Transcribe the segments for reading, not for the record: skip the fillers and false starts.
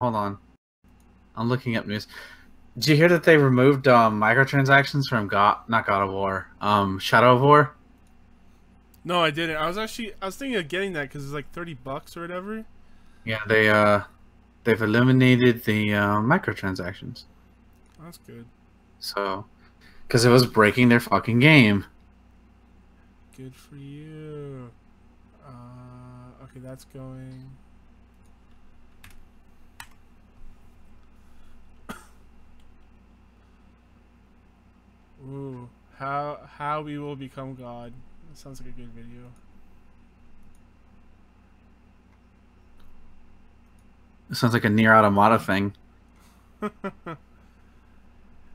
Hold on. I'm looking up news. Did you hear that they removed microtransactions from not God of War, Shadow of War? No, I didn't. I was thinking of getting that because it's like $30 or whatever. Yeah, they've eliminated the microtransactions. That's good. So, because it was breaking their fucking game. Good for you. Okay, that's going. Ooh, how we will become God. That sounds like a good video. It sounds like a Nier Automata thing.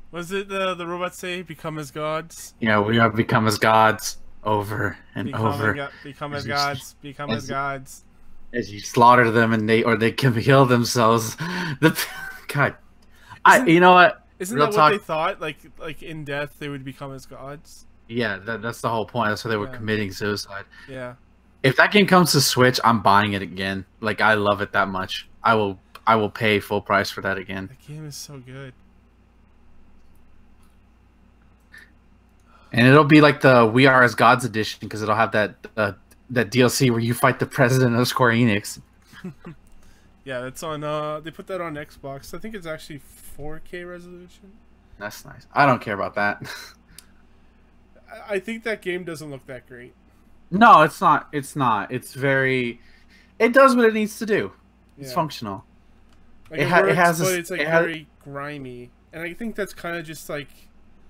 Was it the robots say become as gods? Yeah, we have become as gods over and over. Become as gods. Become as gods. As you slaughter them and they can heal themselves. God, you know what? Isn't Real that talk, what they thought? Like in death they would become as gods. Yeah, that's the whole point. That's why they were committing suicide. Yeah. If that game comes to Switch, I'm buying it again. Like, I love it that much. I will pay full price for that again. That game is so good. And it'll be like the We Are as Gods edition because it'll have that DLC where you fight the president of Square Enix. Yeah, that's on. They put that on Xbox. I think it's actually 4K resolution. That's nice. I don't care about that. I think that game doesn't look that great. No, it's not. It's not. It's very. It does what it needs to do. It's functional. Like it has. But it's like very grimy, and I think that's kind of just like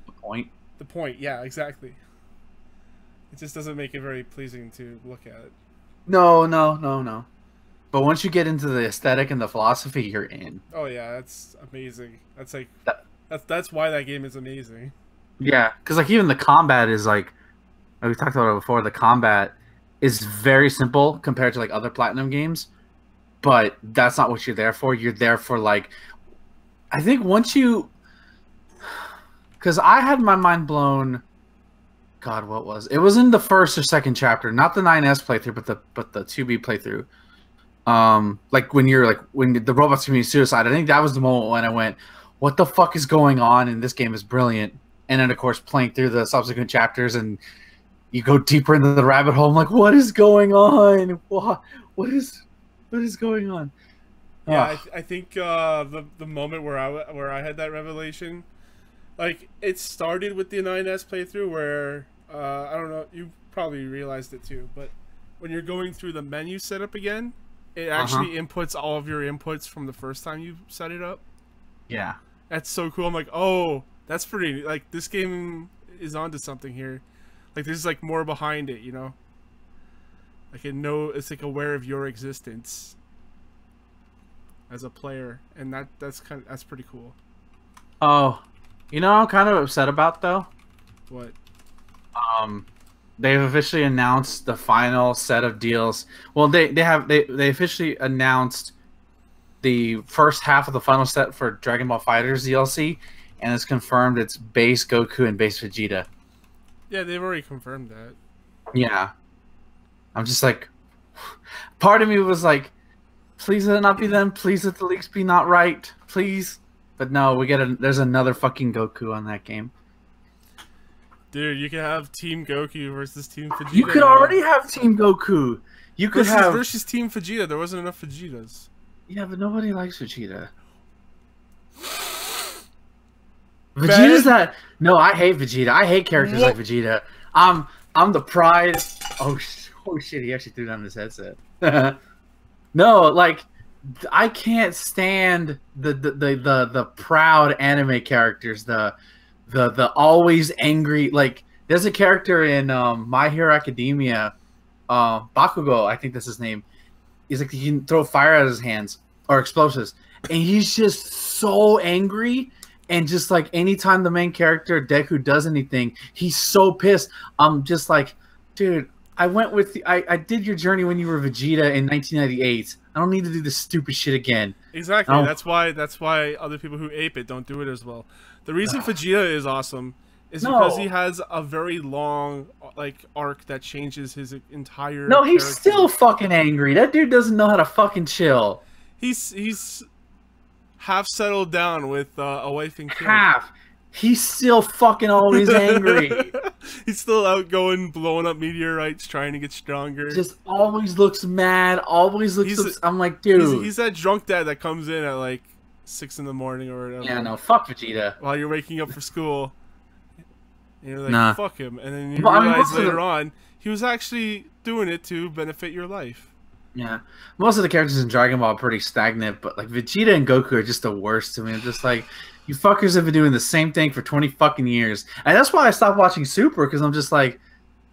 the point. The point, yeah, exactly. It just doesn't make it very pleasing to look at. No. But once you get into the aesthetic and the philosophy, you're in. Oh yeah, that's amazing. That's like that's why that game is amazing. Yeah, because like even the combat is like we talked about it before. The combat is very simple compared to like other Platinum games, but that's not what you're there for. You're there for like, I think once you, because I had my mind blown. God, what was it? Was in the first or second chapter, not the 9S playthrough, but the 2B playthrough. Like when the robots commit suicide. I think that was the moment when I went, "What the fuck is going on?" And this game is brilliant. And then of course playing through the subsequent chapters, and you go deeper into the rabbit hole. I'm like, "What is going on? What is going on?" Yeah, I think the moment where I had that revelation, like it started with the 9S playthrough where I don't know, you probably realized it too, but when you're going through the menu setup again, it actually inputs all of your inputs from the first time you set it up. Yeah, that's so cool. I'm like, oh, that's pretty. Like this game is onto something here. Like there's like more behind it, you know. Like it's like aware of your existence as a player, and that's pretty cool. Oh, you know what I'm kind of upset about though? What? They've officially announced the final set of deals. Well, they officially announced the first half of the final set for Dragon Ball FighterZ DLC, and it's confirmed it's base Goku and base Vegeta. Yeah, they've already confirmed that. Yeah. I'm just like, part of me was like, please let it not be them. Please let the leaks be not right. Please. But no, there's another fucking Goku on that game. Dude, you can have Team Goku versus Team Vegeta. You could already have Team Goku. You could have versus Team Vegeta. There wasn't enough Vegetas. Yeah, but nobody likes Vegeta. Vegeta's that. No, I hate Vegeta. I hate characters like Vegeta. I'm the pride. Oh shit! He actually threw down his headset. No, like I can't stand the proud anime characters. The always angry. Like there's a character in My Hero Academia, Bakugo. I think that's his name. He's like he can throw fire out of his hands or explosives, and he's just so angry. And just like anytime the main character Deku does anything, he's so pissed. I'm just like, dude, I went with I did your journey when you were Vegeta in 1998. I don't need to do this stupid shit again. Exactly. That's why other people who ape it don't do it as well. The reason Vegeta is awesome is because he has a very long like arc that changes his entire. No, he's still fucking angry. That dude doesn't know how to fucking chill. He's half settled down with a wife and kid. Half. He's still fucking always angry. He's still out going, blowing up meteorites, trying to get stronger. Just always looks mad. Always looks. I'm like, dude. He's that drunk dad that comes in at like 6 in the morning or whatever. Yeah, no, fuck Vegeta. While you're waking up for school. And you're like, nah. fuck him. And then you realize later on, he was actually doing it to benefit your life. Yeah. Most of the characters in Dragon Ball are pretty stagnant, but like Vegeta and Goku are just the worst to me. I'm just like, you fuckers have been doing the same thing for 20 fucking years. And that's why I stopped watching Super, because I'm just like,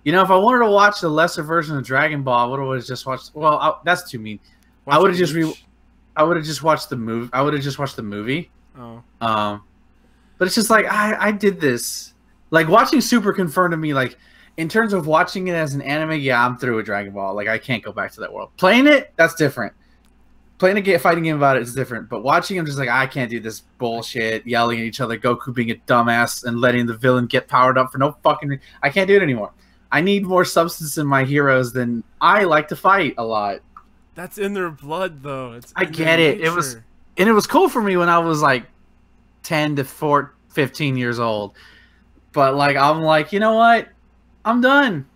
you know, if I wanted to watch the lesser version of Dragon Ball, I would have just watched. Well, that's too mean. I would have just watched the movie. I would have just watched the movie. Oh. But it's just like I did this. Like watching Super confirmed to me, like in terms of watching it as an anime, yeah, I'm through with Dragon Ball. Like I can't go back to that world. Playing it, that's different. Playing a fighting game about it is different. But watching, I'm just like, I can't do this bullshit, yelling at each other, Goku being a dumbass, and letting the villain get powered up for no fucking. I can't do it anymore. I need more substance in my heroes than I like to fight a lot. That's in their blood, though. I get it. It was cool for me when I was like 10 to 15 years old. But like I'm like, you know what? I'm done.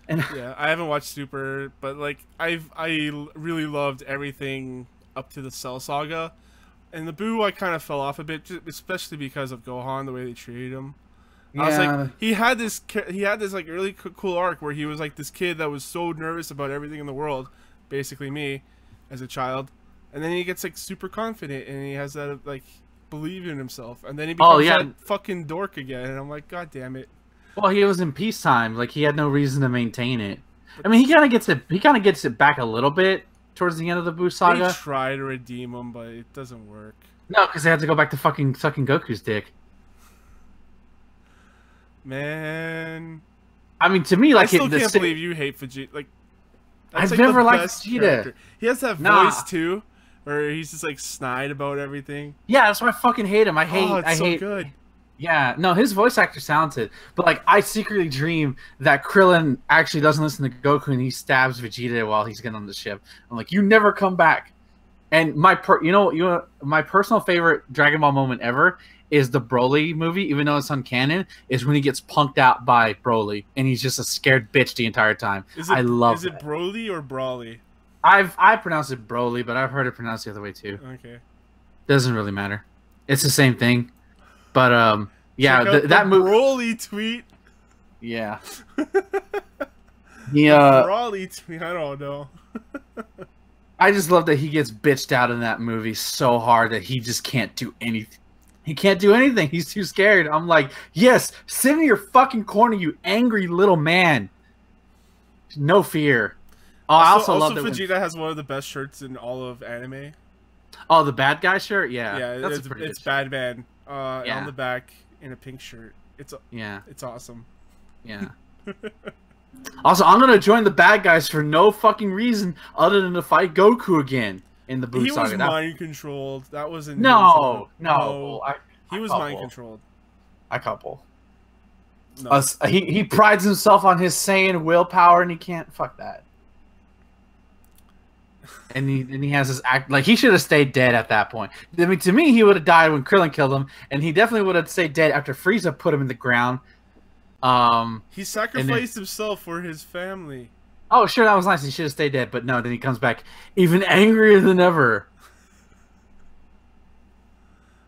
And yeah, I haven't watched Super, but like I really loved everything up to the Cell Saga, and the Buu I kind of fell off a bit, especially because of Gohan, the way they treated him. Yeah. I was like, he had this like really cool arc where he was like this kid that was so nervous about everything in the world, basically me, as a child, and then he gets like super confident and he has that like believe in himself, and then he becomes that fucking dork again, and I'm like, god damn it. Well, he was in peacetime. Like he had no reason to maintain it. I mean, he kind of gets it. He kind of gets it back a little bit towards the end of the Buu saga. They try to redeem him, but it doesn't work. No, because they had to go back to fucking sucking Goku's dick. Man, I mean, to me, like I still can't believe you hate Vegeta. Like, I've never liked Vegeta. Character. He has that voice too, where he's just like snide about everything. Yeah, that's why I fucking hate him. I hate. Oh, it's so good. Yeah, no, his voice actor's talented, but like I secretly dream that Krillin actually doesn't listen to Goku and he stabs Vegeta while he's getting on the ship. I'm like, you never come back. And my my personal favorite Dragon Ball moment ever is the Broly movie, even though it's uncanon, is when he gets punked out by Broly and he's just a scared bitch the entire time. I love it. Is it Broly or Brawly? I pronounce it Broly, but I've heard it pronounced the other way too. Okay. Doesn't really matter. It's the same thing. But yeah, that movie. Broly tweet. Yeah. Broly tweet. I don't know. I just love that he gets bitched out in that movie so hard that he just can't do anything. He can't do anything. He's too scared. I'm like, yes, sit in your fucking corner, you angry little man. No fear. Oh, I also love that Vegeta has one of the best shirts in all of anime. Oh, the bad guy shirt? Yeah. Yeah, it's Bad Man. Yeah. On the back in a pink shirt. It's awesome. Yeah. Also, I'm gonna join the bad guys for no fucking reason other than to fight Goku again in the Buu saga. He was mind controlled. That wasn't. No. He was mind controlled. A couple. No. He prides himself on his Saiyan willpower, and he can't. Fuck that. And he has this act like he should have stayed dead at that point. I mean, to me, he would have died when Krillin killed him, and he definitely would have stayed dead after Frieza put him in the ground. He sacrificed himself for his family. Oh, sure, that was nice. He should have stayed dead, but no. Then he comes back even angrier than ever.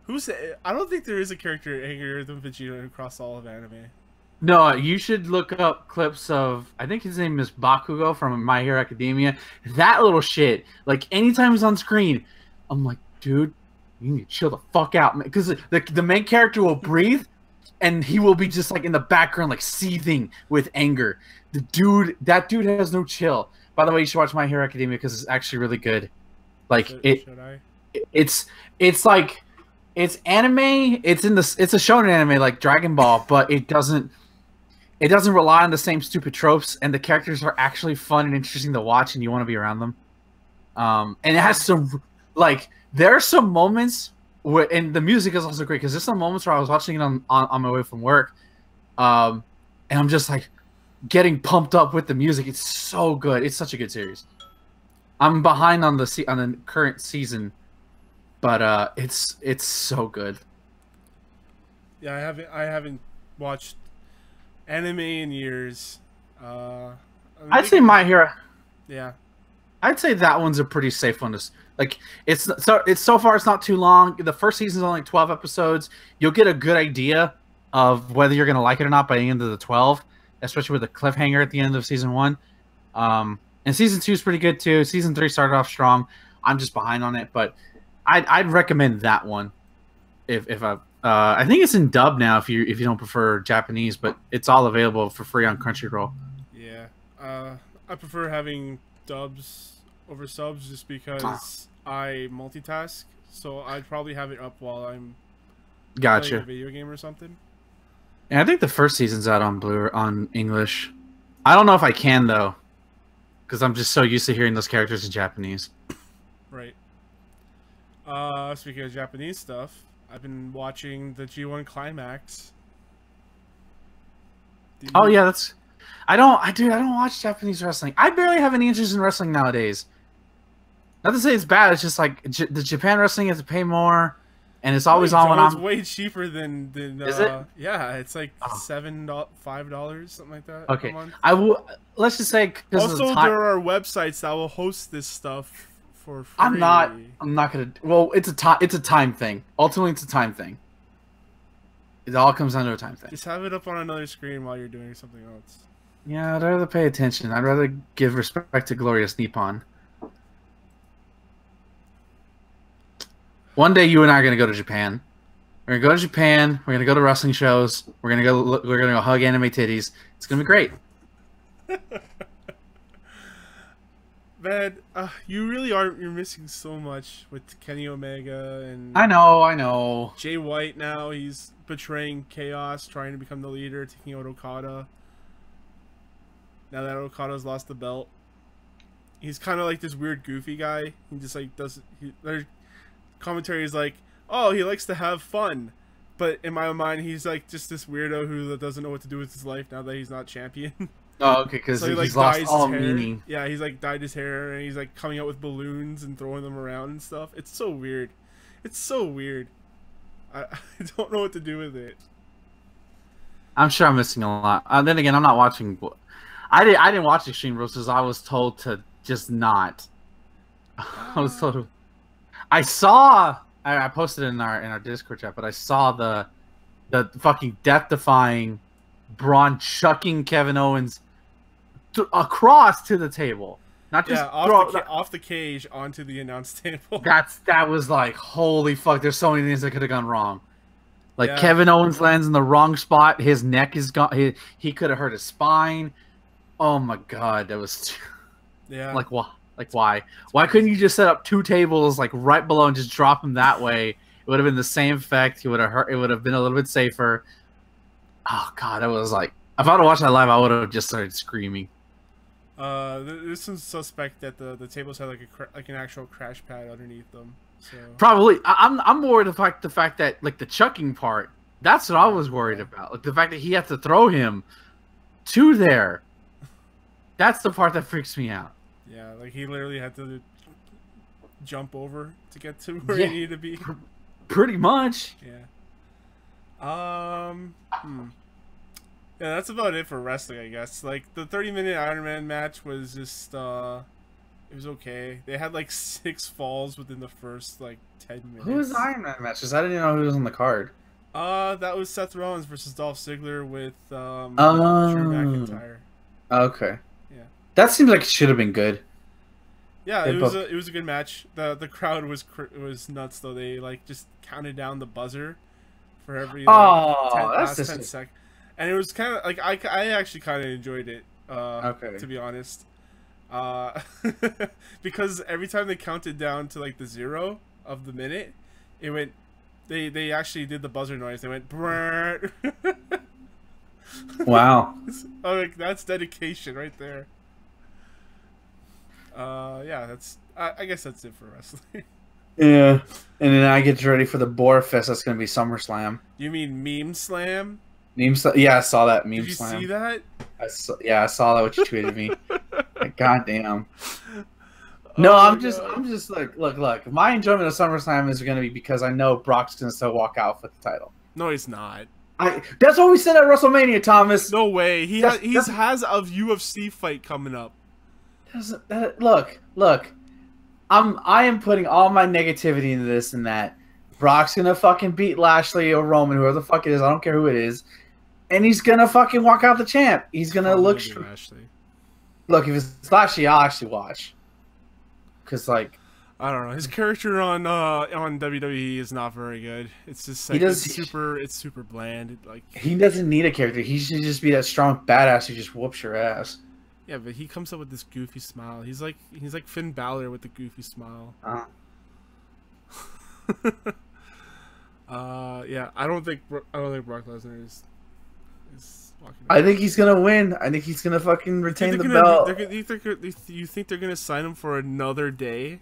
I don't think there is a character angrier than Vegeta across all of anime. No, you should look up clips of, I think his name is Bakugo from My Hero Academia. That little shit, like anytime he's on screen, I'm like, dude, you need to chill the fuck out, man. Because the main character will breathe, and he will be just like in the background, like seething with anger. That dude has no chill. By the way, you should watch My Hero Academia because it's actually really good. Like should I? It's like it's anime. It's a shonen anime like Dragon Ball, but it doesn't rely on the same stupid tropes, and the characters are actually fun and interesting to watch, and you want to be around them. And it has some, like, there are some moments where, and the music is also great, because there's some moments where I was watching it on my way from work, and I'm just, like, getting pumped up with the music. It's so good. It's such a good series. I'm behind on the current season, but it's so good. Yeah, I haven't watched anime in years. I'd say My Hero. Yeah. I'd say that one's a pretty safe one. Like it's so far it's not too long. The first season's only like 12 episodes. You'll get a good idea of whether you're gonna like it or not by the end of the 12, especially with the cliffhanger at the end of season 1. And season 2 is pretty good too. Season 3 started off strong. I'm just behind on it, but I'd recommend that one. If I think it's in dub now if you don't prefer Japanese, but it's all available for free on Crunchyroll. Yeah. I prefer having dubs over subs just because I multitask. So I'd probably have it up while I'm playing a video game or something. And I think the first season's out on English. I don't know if I can though, because I'm just so used to hearing those characters in Japanese. Right. Speaking of Japanese stuff, I've been watching the G1 Climax. Oh yeah, I don't watch Japanese wrestling. I barely have any interest in wrestling nowadays. Not to say it's bad. It's just like the Japan wrestling has to pay more, and it's always on when it's I'm. way cheaper than Is it? Yeah, it's like $5 something like that. Okay, a month. Let's just say also there are websites that will host this stuff for free. I'm not gonna. Well, it's a time thing. Ultimately, it's a time thing. It all comes down to a time thing. Just have it up on another screen while you're doing something else. Yeah, I'd rather pay attention. I'd rather give respect to Glorious Nippon. One day, you and I are gonna go to Japan. We're gonna go to Japan. We're gonna go to wrestling shows. We're gonna go hug anime titties. It's gonna be great. Man, you really are. You're missing so much with Kenny Omega and. I know. Jay White now. He's betraying Chaos, trying to become the leader, taking out Okada. Now that Okada's lost the belt, he's kind of like this weird, goofy guy. He just like does. Their commentary is like, oh, he likes to have fun, but in my mind, he's like just this weirdo who doesn't know what to do with his life now that he's not champion. Oh, okay, because so he's lost all meaning. Yeah, he's like dyed his hair and he's like coming out with balloons and throwing them around and stuff. It's so weird. It's so weird. I don't know what to do with it. I'm sure I'm missing a lot. Then again, I'm not watching. I didn't watch Extreme Rules because I was told to just not. I was told. I saw. I posted it in our Discord chat, but I saw the fucking death-defying Braun chucking Kevin Owens across to the table, not just off the cage onto the announce table. That was like, holy fuck! There's so many things that could have gone wrong. Like Kevin Owens lands in the wrong spot. His neck is gone. He could have hurt his spine. Oh my god, that was. Yeah. Like what? Like why? Why couldn't you just set up 2 tables like right below and just drop him that way? It would have been the same effect. He would have hurt. It would have been a little bit safer. Oh god, it was like, if I would have watched that live, I would have just started screaming. There's some suspect that the tables had like an actual crash pad underneath them. So probably, I'm more the fact that like the chucking part. That's what I was worried about. Like the fact that he had to throw him to there. That's the part that freaks me out. Yeah, like he literally had to jump over to get to where he needed to be. Pretty much. Yeah. Yeah, that's about it for wrestling, I guess. Like the 30-minute Iron Man match was just it was okay. They had like 6 falls within the first like 10 minutes. Who was the Iron Man match? Because I didn't know who was on the card. That was Seth Rollins versus Dolph Ziggler with Drew McIntyre. Okay. Yeah. That seems like it should have been good. Yeah, it was a good match. The crowd was nuts though. They like just counted down the buzzer for every 10 seconds. And it was kind of like I actually kind of enjoyed it. To be honest, because every time they counted down to like the 0 of the minute, it went. They actually did the buzzer noise. They went. Brrr. Wow. Oh, like that's dedication right there. Yeah, that's. I guess that's it for wrestling. Yeah, and then I get ready for the Boar Fest. That's gonna be SummerSlam. You mean Meme Slam? Yeah, I saw that meme. Did you slam. see that? I saw that. What you tweeted me. Like, goddamn. No, Oh, I'm just like, look. My enjoyment of SummerSlam is going to be because I know Brock's going to still walk out with the title. No, he's not. That's what we said at WrestleMania, Thomas. No way. He has a UFC fight coming up. Look. I am putting all my negativity into this and that. Brock's gonna fucking beat Lashley or Roman, whoever the fuck it is. I don't care who it is, and he's gonna fucking walk out the champ. He's gonna look. Look, if it's Lashley, I'll actually watch. Cause like, I don't know, his character on WWE is not very good. It's just like it's super bland. Like he doesn't need a character. He should just be that strong badass who just whoops your ass. Yeah, but he comes up with this goofy smile. He's like Finn Balor with the goofy smile. Yeah, I don't think Brock Lesnar is walking. I think he's gonna win. I think he's gonna fucking retain the belt. You think they're gonna sign him for another day?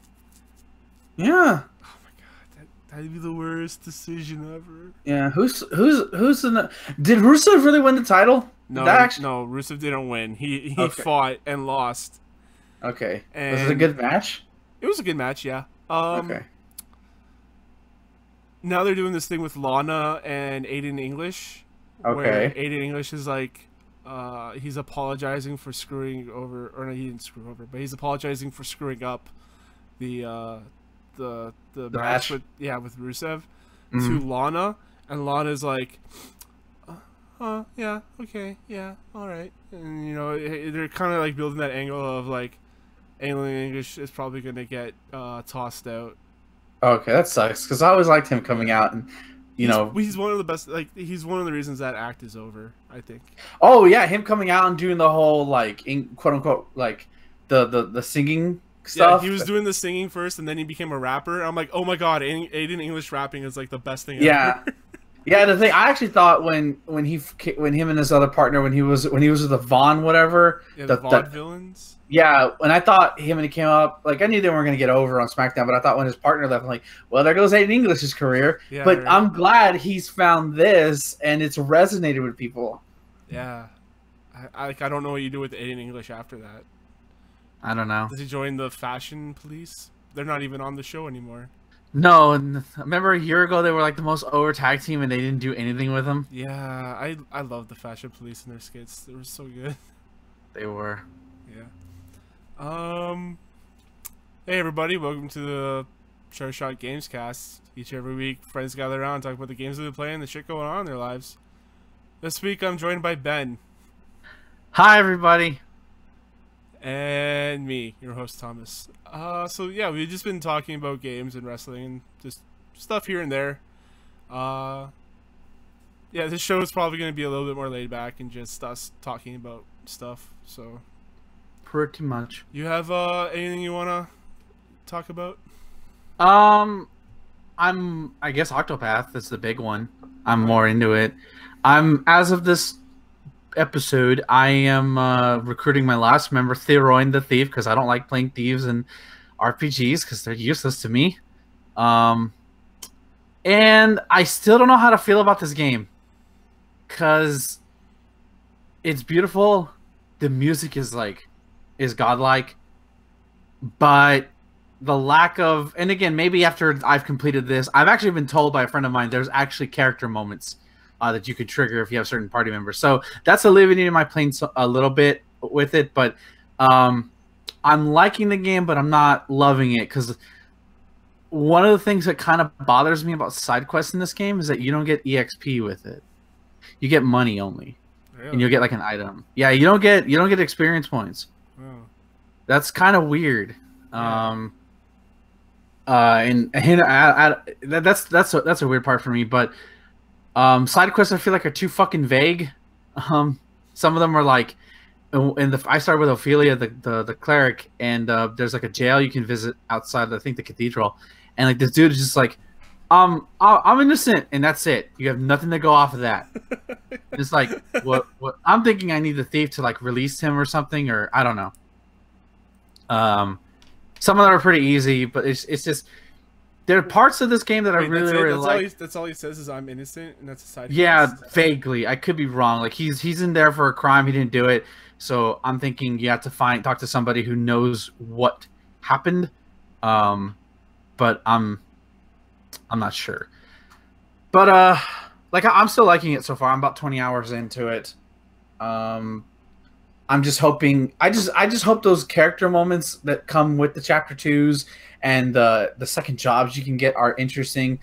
Yeah. Oh my god, that'd be the worst decision ever. Yeah. Who's in the? Did Rusev really win the title? No, no, Rusev didn't win. He fought and lost. Okay. And was it a good match? It was a good match, yeah. Okay. Now they're doing this thing with Lana and Aiden English. Okay. Where Aiden English is like, he's apologizing for screwing over, or no, he didn't screw over, but he's apologizing for screwing up the match with Rusev to Lana, and Lana's like, yeah, okay, yeah, all right, and you know they're kind of like building that angle of like, Aiden English is probably gonna get tossed out. Okay, that sucks because I always liked him coming out, and he's one of the best. Like he's one of the reasons that act is over, I think. Oh yeah, him coming out and doing the whole like quote unquote like the singing stuff. Yeah, he was doing the singing first, and then he became a rapper. I'm like, oh my god, Aiden English rapping is like the best thing ever. Yeah, the thing I actually thought when him and his other partner when he was with the Vaughn whatever the Vaudevillains. Yeah, when I thought him and he came up, like I knew they weren't gonna get over on SmackDown, but I thought when his partner left, I'm like, well, there goes Aiden English's career. Yeah, but right. I'm glad he's found this and it's resonated with people. Yeah, I don't know what you do with Aiden English after that. I don't know. Does he join the fashion police? They're not even on the show anymore. No, remember a year ago they were like the most over tag team and they didn't do anything with them. Yeah, I love the fashion police and their skits. They were so good. They were. Yeah. Hey everybody, welcome to the Chair Shot Gamescast. Each and every week, friends gather around and talk about the games that they're playing, the shit going on in their lives. This week, I'm joined by Ben. Hi everybody. And me, your host Thomas. So yeah, we've just been talking about games and wrestling and just stuff here and there. Yeah, this show is probably going to be a little bit more laid back and just us talking about stuff. So. Pretty much. You have anything you want to talk about? I guess Octopath is the big one. I'm more into it. As of this episode, I am recruiting my last member, Theroin the Thief, because I don't like playing thieves and RPGs because they're useless to me. And I still don't know how to feel about this game because it's beautiful. The music is godlike, but the lack of, and again, maybe after I've completed this, I've actually been told by a friend of mine there's actually character moments that you could trigger if you have certain party members. So that's alleviating my playing a little bit with it, but I'm liking the game, but I'm not loving it because one of the things that kind of bothers me about side quests in this game is that you don't get EXP with it. You get money only. Really? And you'll get like an item. Yeah, you don't get experience points. Oh. That's kind of weird. Yeah. That's a weird part for me. But side quests I feel like are too fucking vague. Some of them are like, I started with Ophelia, the cleric, and there's like a jail you can visit outside, I think, the cathedral, and like this dude is just like, I'm innocent, and that's it. You have nothing to go off of that. It's like what I'm thinking. I need the thief to like release him or something, or I don't know. Some of them are pretty easy, but it's just there are parts of this game that I really like. That's all he says is I'm innocent, and that's a side. Yeah, vaguely. I could be wrong. Like he's in there for a crime. He didn't do it. So I'm thinking you have to talk to somebody who knows happened, but I'm not sure. But like I'm still liking it so far. I'm about 20 hours into it. I'm just hoping. I just hope those character moments that come with the chapter 2s and the second jobs you can get are interesting.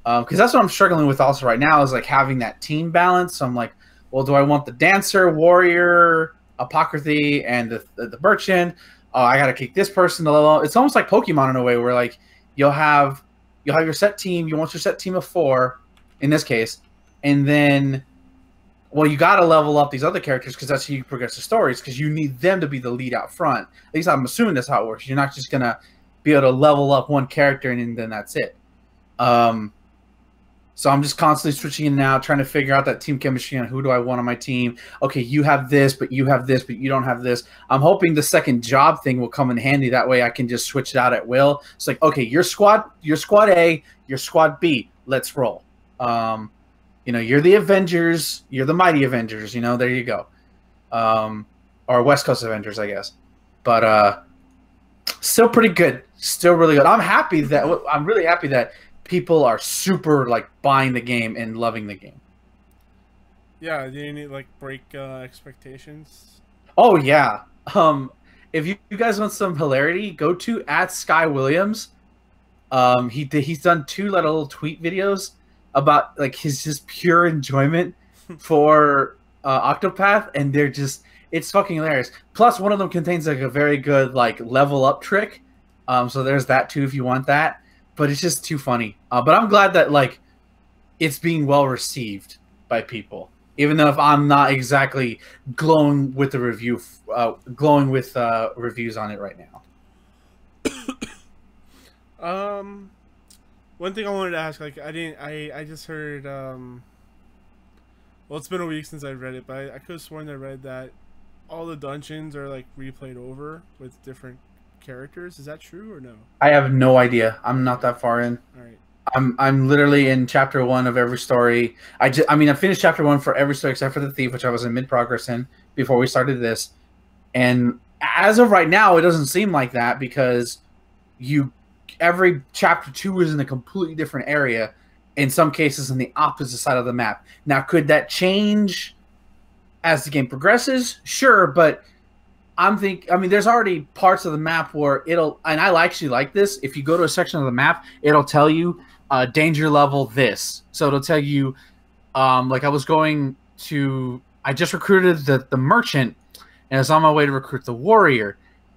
Because that's what I'm struggling with also right now is like having that team balance. So I'm like, well, do I want the dancer, warrior, apocryphy, and the merchant? Oh, I gotta kick this person to level. It's almost like Pokemon in a way where like you'll have your set team. You want your set team of 4 in this case, and then well, you got to level up these other characters because that's how you progress the stories because you need them to be the lead out front. At least I'm assuming that's how it works. You're not just gonna be able to level up one character and then that's it. So I'm just constantly switching in now, trying to figure out that team chemistry on who do I want on my team. Okay, you have this, but you have this, but you don't have this. I'm hoping the second job thing will come in handy. That way I can just switch it out at will. It's like, okay, your squad A, your squad B. Let's roll. You're the Avengers. You're the Mighty Avengers. There you go. Or West Coast Avengers, I guess. But still pretty good. Still really good. I'm really happy that people are super like buying the game and loving the game. Yeah, do you need like break expectations? Oh yeah. If you guys want some hilarity, go to @SkyWilliams. He's done 2 little tweet videos about like his just pure enjoyment for Octopath, and it's fucking hilarious. Plus, one of them contains like a very good like level up trick. So there's that too if you want that. But it's just too funny. But I'm glad that like it's being well received by people, even though if I'm not exactly glowing with the reviews on it right now. One thing I wanted to ask, like I just heard well, it's been a week since I read it, but I could have sworn I read that all the dungeons are like replayed over with different characters. Is that true or no? I have no idea. I'm not that far in. All right. I'm literally in chapter 1 of every story. I finished chapter 1 for every story except for the thief, which I was in mid progress in before we started this. And as of right now, it doesn't seem like that because every chapter 2 is in a completely different area. In some cases, on the opposite side of the map. Now, could that change as the game progresses? Sure, but there's already parts of the map where and I actually like this. If you go to a section of the map, it'll tell you danger level this. So it'll tell you, like I just recruited the merchant, and I was on my way to recruit the warrior,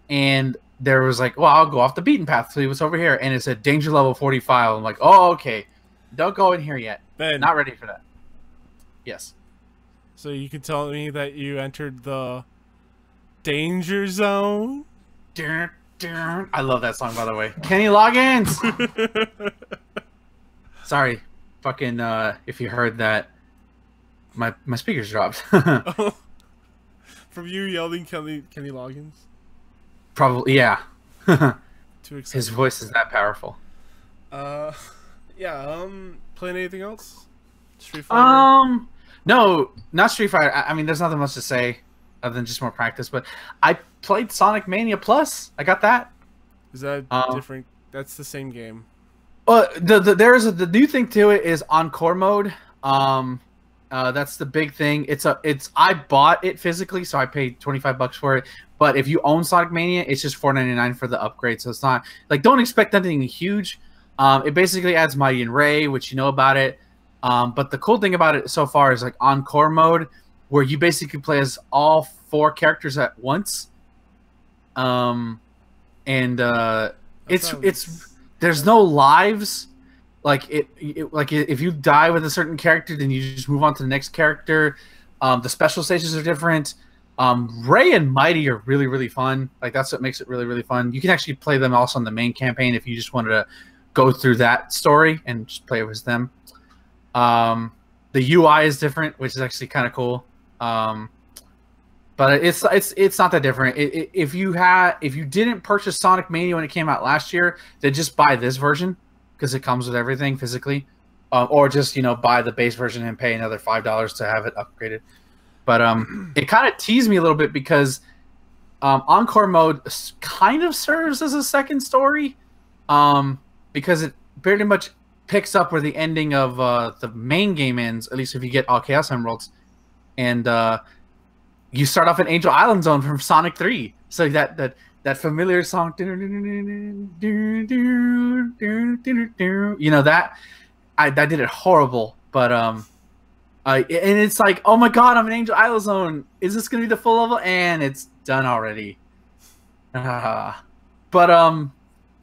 and there was like, well, I'll go off the beaten path, see what's over here, and it said danger level 45. I'm like, oh, okay, don't go in here yet. Ben, not ready for that. Yes. So you can tell me that you entered the danger zone. I love that song, by the way. Kenny Loggins. Sorry, fucking. If you heard that, my speakers dropped. From you yelling Kenny Loggins. Probably, yeah. Too excited. His voice is that powerful. Yeah. Playing anything else? Street Fighter. No, not Street Fighter. There's nothing much to say other than just more practice. But I played Sonic Mania Plus. I got that. Is that different? That's the same game. Well, the new thing to it is Encore mode. That's the big thing. I bought it physically, so I paid $25 for it. But if you own Sonic Mania, it's just $4.99 for the upgrade. So it's not like, don't expect anything huge. It basically adds Mighty and Ray, which you know about it. But the cool thing about it so far is like Encore mode, where you basically play as all 4 characters at once. There's no lives. Like if you die with a certain character, then you just move on to the next character. The special stages are different. Ray and Mighty are really, really fun. Like that's what makes it really, really fun. You can actually play them also on the main campaign if you just wanted to go through that story and just play with them. The UI is different, which is actually kind of cool. But it's not that different. If you didn't purchase Sonic Mania when it came out last year, then just buy this version because it comes with everything physically, or just buy the base version and pay another $5 to have it upgraded. But it kind of teased me a little bit because Encore mode kind of serves as a second story, because it pretty much picks up where the ending of the main game ends. At least if you get all Chaos Emeralds, and you start off in Angel Island Zone from Sonic 3. So that familiar song, you know that I did it horrible, but and it's like, oh my god, I'm in Angel Island Zone. Is this gonna be the full level? And it's done already. But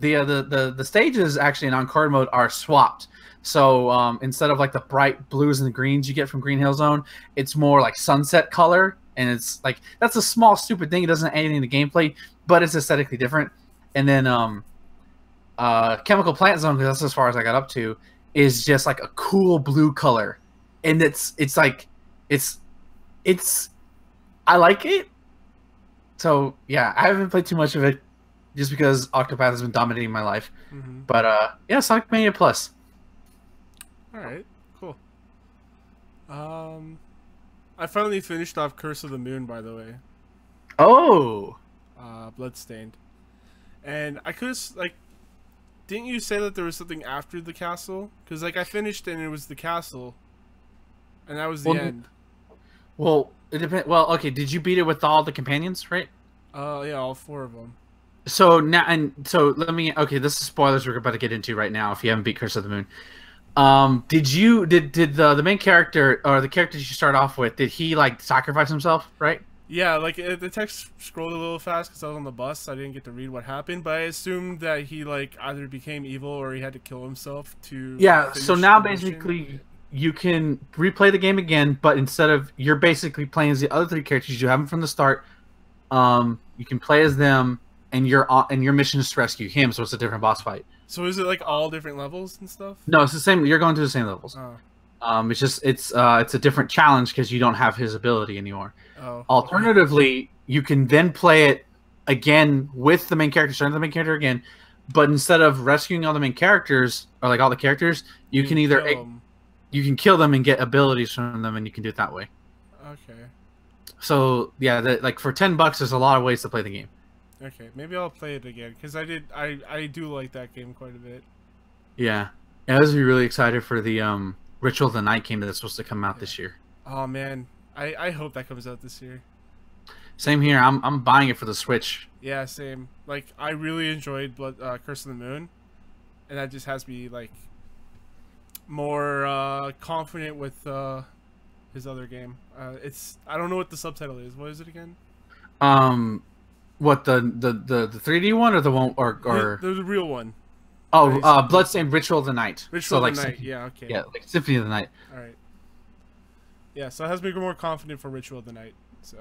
the stages actually in Encore mode are swapped. So instead of like the bright blues and greens you get from Green Hill Zone, it's more like sunset color, and it's like that's a small stupid thing. It doesn't add anything to gameplay, but it's aesthetically different. And then Chemical Plant Zone, because that's as far as I got up to, is just like a cool blue color, and it's I like it. So yeah, I haven't played too much of it just because Octopath has been dominating my life. Mm-hmm. But yeah, Sonic Mania Plus. All right, cool. I finally finished off Curse of the Moon, by the way. Oh. Bloodstained. And I could like, didn't you say that there was something after the castle? Because like I finished and it was the castle, and that was the end. Well, it depends. Well, okay. Did you beat it with all the companions, right? Yeah, all 4 of them. So now, and so let me. Okay, this is spoilers we're about to get into right now. If you haven't beat Curse of the Moon, did the main character or the character you start off with, did he like sacrifice himself, right? Yeah, like the text scrolled a little fast because I was on the bus, so I didn't get to read what happened. But I assumed that he like either became evil or he had to kill himself to. Yeah. So now basically you can replay the game again, but instead of you're basically playing as the other 3 characters, you have them from the start. You can play as them, and your mission is to rescue him. So it's a different boss fight. So is it like all different levels and stuff? No, it's the same. You're going through the same levels. Oh. It's just it's a different challenge because you don't have his ability anymore. Oh. Alternatively, you can then play it again with the main character, starting the main character again, but instead of rescuing all the main characters or like all the characters, you can either you can kill them and get abilities from them, and you can do it that way. Okay. So yeah, like for $10, there's a lot of ways to play the game. Okay, maybe I'll play it again because I do like that game quite a bit. Yeah, I was really excited for the Ritual of the Night game that's supposed to come out this year. Oh man, I hope that comes out this year. Same here. I'm buying it for the Switch. Yeah, same. Like I really enjoyed Curse of the Moon, and that just has me like more confident with his other game. I don't know what the subtitle is. What is it again? What the 3D one or the one or the real one? Oh, Bloodstained Ritual of the Night. Ritual of the Night. Yeah. Okay. Yeah, like Symphony of the Night. All right. Yeah, so it has me more confident for Ritual of the Night. So,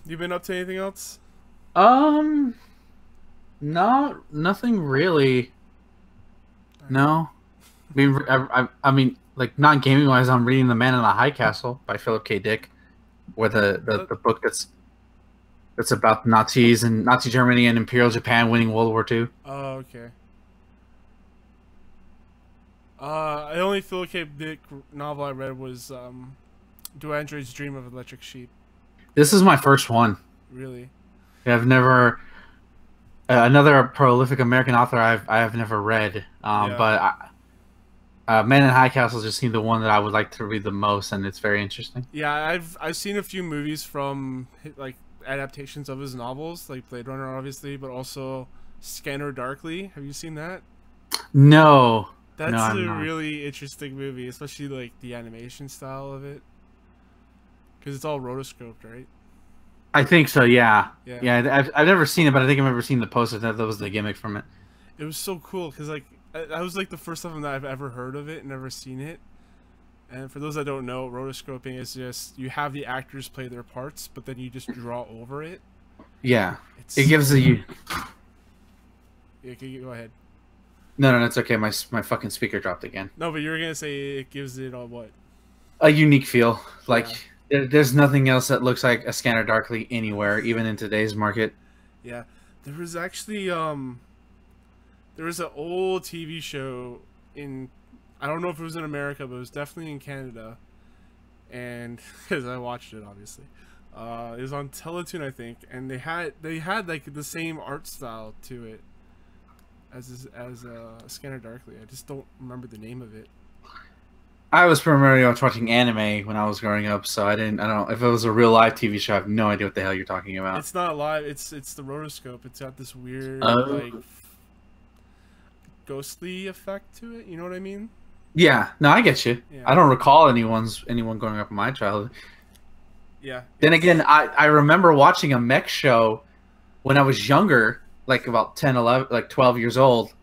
you been up to anything else? Nothing really. No, I mean, like not gaming wise, I'm reading The Man in the High Castle by Philip K. Dick, where the book that's about Nazis and Nazi Germany and Imperial Japan winning World War II. Oh, okay. The only Philip K. Dick novel I read was Do Androids Dream of Electric Sheep? This is my first one. Really? Yeah, I've never another prolific American author I have never read. But Man in High Castle just seemed the one that I would like to read the most, and it's very interesting. Yeah, I've seen a few movies from like adaptations of his novels, like Blade Runner, obviously, but also Scanner Darkly. Have you seen that? No. That's no, really interesting movie, especially like the animation style of it, because it's all rotoscoped, right? I think so. Yeah. Yeah. I've never seen it, but I think I've ever seen the poster. That was the gimmick from it. It was so cool because like that was like the first time that I've ever heard of it and never seen it. And for those that don't know, rotoscoping is just you have the actors play their parts, but then you just draw over it. Yeah. It gives you. Yeah, go ahead. No, it's okay. My fucking speaker dropped again. No, but you were gonna say it gives it a what? A unique feel. Like there's nothing else that looks like a Scanner Darkly anywhere, even in today's market. Yeah, there was actually there was an old TV show in, I don't know if it was in America, but it was definitely in Canada, and because I watched it obviously, It was on Teletoon, I think, and they had like the same art style to it as Scanner Darkly. I just don't remember the name of it. I was primarily watching anime when I was growing up, so I don't know if it was a real live TV show. I have no idea what the hell you're talking about. It's not live. It's the rotoscope. It's got this weird like ghostly effect to it. You know what I mean? Yeah. No, I get you. Yeah. I don't recall anyone growing up in my childhood. Yeah. Then again, I remember watching a mech show when I was younger, like about 10, 11, like 12 years old,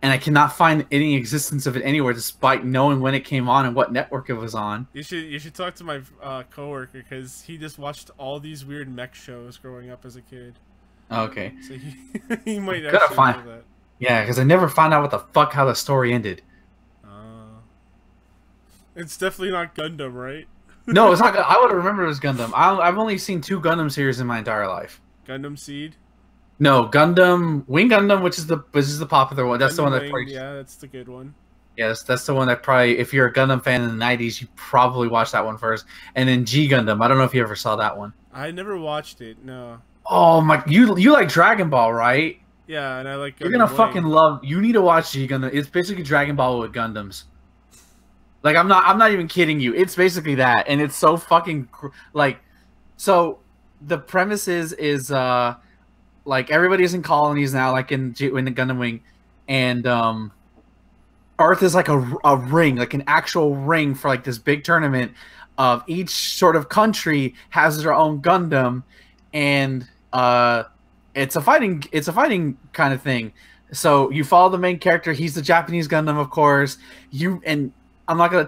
and I cannot find any existence of it anywhere, despite knowing when it came on and what network it was on. You should talk to my coworker, because he just watched all these weird mech shows growing up as a kid. Okay. So he might actually know that. Yeah, because I never found out what the fuck how the story ended. It's definitely not Gundam, right? No, it's not. I would have remembered it was Gundam. I've only seen 2 Gundam series in my entire life. Gundam Seed. No, Wing Gundam, which is the popular one. That's Gundam the one that Wing, probably. yeah, that's the good one. Yes, that's the one that probably, if you're a Gundam fan in the 90s, you probably watched that one first. And then G Gundam. I don't know if you ever saw that one. I never watched it. No. Oh my! You like Dragon Ball, right? Yeah, and I like. You're gonna fucking love. You need to watch G Gundam. It's basically Dragon Ball with Gundams. Like I'm not even kidding you. It's basically that, and it's so fucking like. So, the premise is like everybody's in colonies now, like in the Gundam Wing, and Earth is like a ring, like an actual ring for like this big tournament. Of each sort of country has their own Gundam, and it's a fighting kind of thing. So you follow the main character. He's the Japanese Gundam, of course. I'm not gonna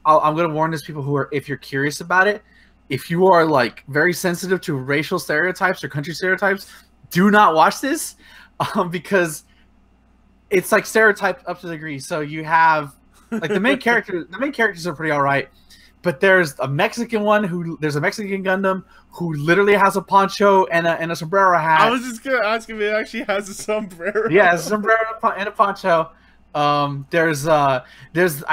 I'm gonna warn these people who are, if you're curious about it, if you are like very sensitive to racial stereotypes or country stereotypes, do not watch this, because it's like stereotyped up to the degree. So you have like the main characters are pretty all right, but there's a Mexican Gundam who literally has a poncho and a sombrero hat. I was just gonna ask if it actually has a sombrero. Yeah, a sombrero and a poncho. There's I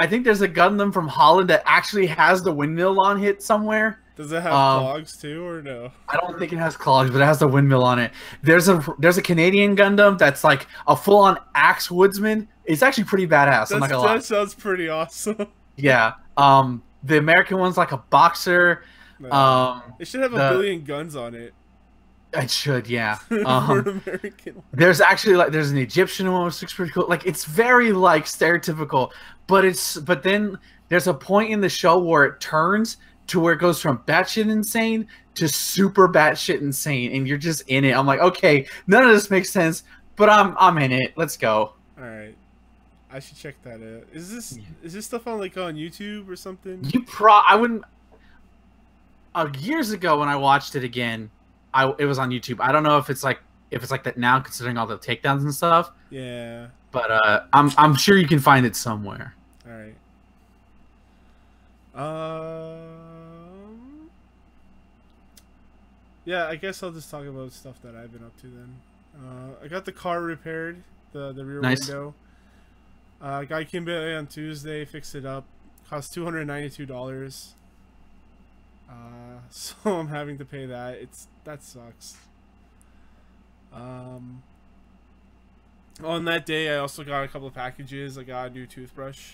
think there's a Gundam from Holland that actually has the windmill on it somewhere. Does it have clogs too, or no? I don't think it has clogs, but it has the windmill on it. There's a Canadian Gundam that's like a full-on axe woodsman. It's actually pretty badass. I'm not gonna lie. That sounds pretty awesome. Yeah. The American one's like a boxer. No. It should have a billion guns on it. It should, yeah. For an American one. There's actually there's an Egyptian one which looks pretty cool. Like it's very like stereotypical, but then there's a point in the show where it turns to where it goes from batshit insane to super batshit insane, and you're just in it. I'm like, okay, none of this makes sense, but I'm in it. Let's go. All right, I should check that out. Is this stuff on on YouTube or something? I wouldn't. Years ago when I watched it again, it was on YouTube. I don't know if it's like that now, considering all the takedowns and stuff. Yeah. But I'm sure you can find it somewhere. All right. Yeah, I guess I'll just talk about stuff that I've been up to then. I got the car repaired, the rear window. Guy came by on Tuesday, fixed it up. Cost $292. So I'm having to pay that. That sucks. On that day, I also got a couple of packages. I got a new toothbrush.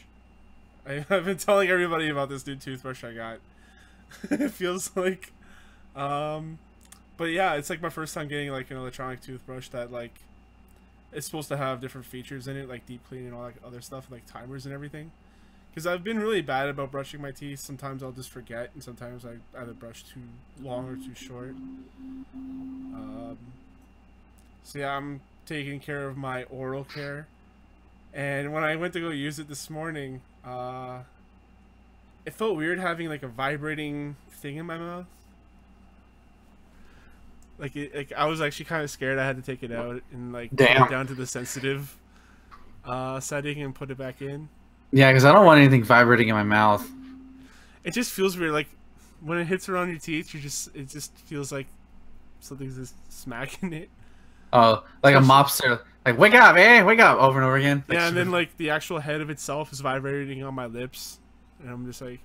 I've been telling everybody about this new toothbrush I got. It feels like, but yeah, it's like my first time getting like an electronic toothbrush that like it's supposed to have different features in it, like deep cleaning and all that other stuff, like timers and everything. Because I've been really bad about brushing my teeth. Sometimes I'll just forget, and sometimes I either brush too long or too short. So yeah, I'm taking care of my oral care. And when I went to go use it this morning, it felt weird having like a vibrating thing in my mouth. Like I was actually kind of scared. I had to take it out and like put it down to the sensitive setting and put it back in. Yeah, because I don't want anything vibrating in my mouth. It just feels weird. Like when it hits around your teeth, it just feels like something's just smacking it. Oh, like a mobster. Like, wake up, wake up, over and over again. Like, yeah, and then like the actual head of itself is vibrating on my lips, and I'm just like,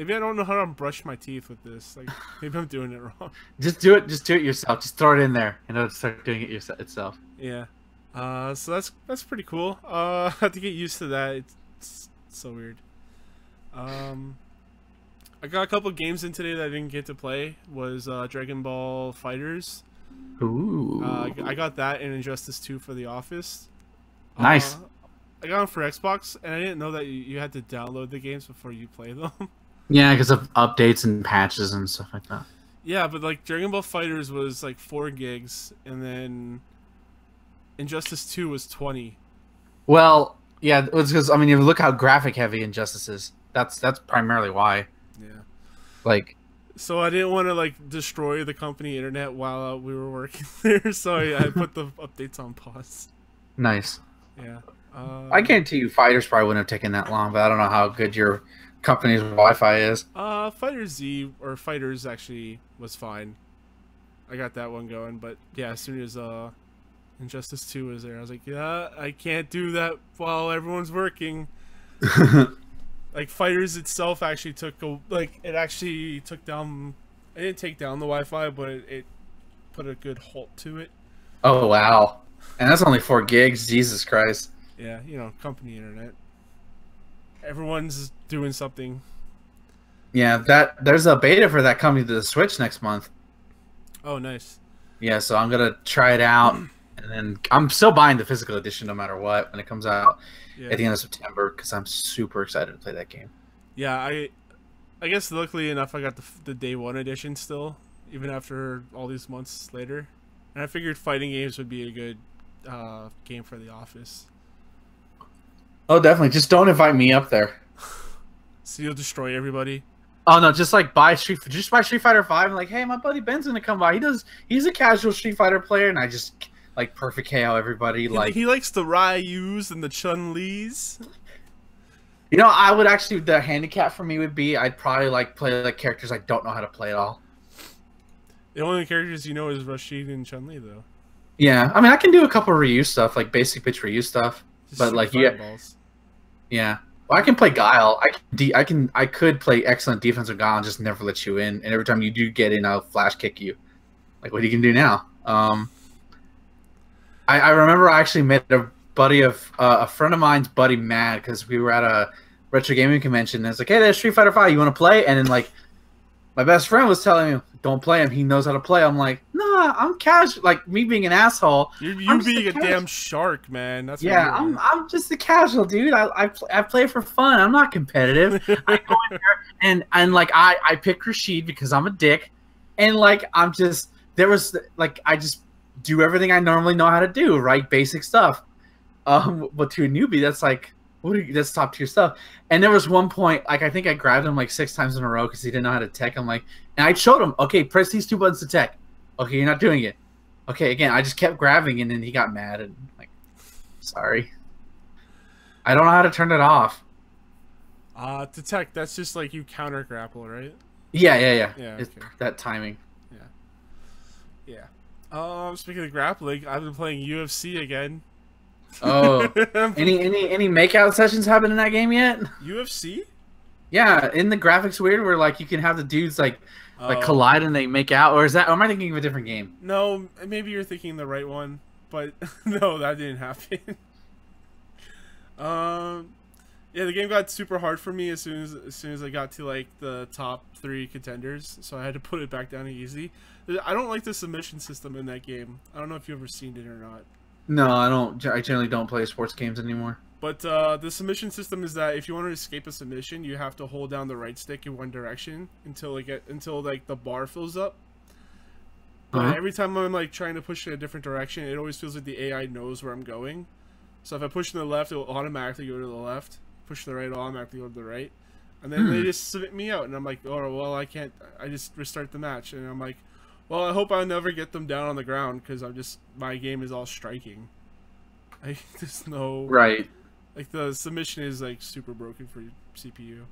Maybe I don't know how to brush my teeth with this. Like, maybe I'm doing it wrong. Just do it. Just do it yourself. Just throw it in there, and it'll start doing it itself. Yeah. So that's pretty cool. I have to get used to that. It's so weird. I got a couple games in today that I didn't get to play. Was Dragon Ball Fighters. Ooh. I got that and Injustice 2 for the Office. Nice. I got them for Xbox, and I didn't know that you had to download the games before you play them. Yeah, because of updates and patches and stuff like that. Yeah, but like Dragon Ball Fighters was like 4 gigs, and then Injustice 2 was 20. Well, yeah, it was because I mean, you look how graphic heavy Injustice is. That's primarily why. Yeah. Like. So I didn't want to like destroy the company internet while we were working there, so I put the updates on pause. Nice. Yeah. I guarantee you, Fighters probably wouldn't have taken that long, but I don't know how good your company's Wi-Fi is. Fighters Z or Fighters actually was fine. I got that one going, but yeah, as soon as Injustice 2 was there, I was like, yeah, I can't do that while everyone's working. Like Fighters itself actually took it actually took down. It didn't take down the Wi-Fi, but it put a good halt to it. Oh wow, and that's only 4 gigs. Jesus Christ. Yeah, you know, company internet. Everyone's doing something. Yeah, there's a beta for that coming to the Switch next month. Oh, nice. Yeah, so I'm gonna try it out, and then I'm still buying the physical edition no matter what when it comes out at the end of September because I'm super excited to play that game. Yeah, I guess luckily enough I got the day 1 edition still, even after all these months later, and I figured fighting games would be a good game for the Office. Oh, definitely. Just don't invite me up there. So you'll destroy everybody. Oh no, just like buy Street Fighter 5 and like, hey, my buddy Ben's gonna come by. He's a casual Street Fighter player, and I just like perfect KO everybody. He likes the Ryus and the Chun-Lis. You know, I would actually, the handicap for me would be I'd probably like play like characters I don't know how to play at all. The only characters you know is Rashid and Chun-Li though. Yeah, I mean I can do a couple of Ryu stuff, like basic bitch Ryu stuff, but like yeah. Well, I can play Guile. I could play excellent defense with Guile and just never let you in. And every time you do get in, I'll flash kick you. Like what you can do now. I remember I actually met a friend of mine's buddy mad because we were at a retro gaming convention. And it's like, hey, there's Street Fighter 5. You want to play? And then like my best friend was telling me, don't play him. He knows how to play. I'm like, nah, I'm casual. Like me being an asshole. You being a damn shark, man. That's yeah. I'm just a casual dude. I play for fun. I'm not competitive. I go in there and like I pick Rashid because I'm a dick, and like I just do everything I normally know how to do. Right, basic stuff. But to a newbie, that's like. That's top tier stuff. And there was one point, like I think I grabbed him like 6 times in a row because he didn't know how to tech. I'm like, and I showed him, okay, press these 2 buttons to tech. Okay, you're not doing it. Okay, again, I just kept grabbing, and then he got mad and like, sorry, I don't know how to turn it off. To tech, that's just like you counter grapple, right? Yeah. Yeah, it's that timing. Yeah. Speaking of grappling, I've been playing UFC again. Oh, any makeout sessions happen in that game yet? UFC? Yeah, in the graphics weird where like you can have the dudes like collide and they make out, or am I thinking of a different game? No, maybe you're thinking the right one, but no, that didn't happen. Yeah, the game got super hard for me as soon as I got to like the top 3 contenders, so I had to put it back down to easy. I don't like the submission system in that game. I don't know if you've ever seen it or not. No, I don't. I generally don't play sports games anymore. But the submission system is that if you want to escape a submission, you have to hold down the right stick in one direction until like the bar fills up. But every time I'm like trying to push in a different direction, it always feels like the AI knows where I'm going. So if I push to the left, it will automatically go to the left. Push to the right, it'll automatically go to the right. And then they just submit me out, and I'm like, oh well, I can't. I just restart the match, and I'm like, well, I hope I never get them down on the ground because my game is all striking. There's no right. Like the submission is like super broken for CPU.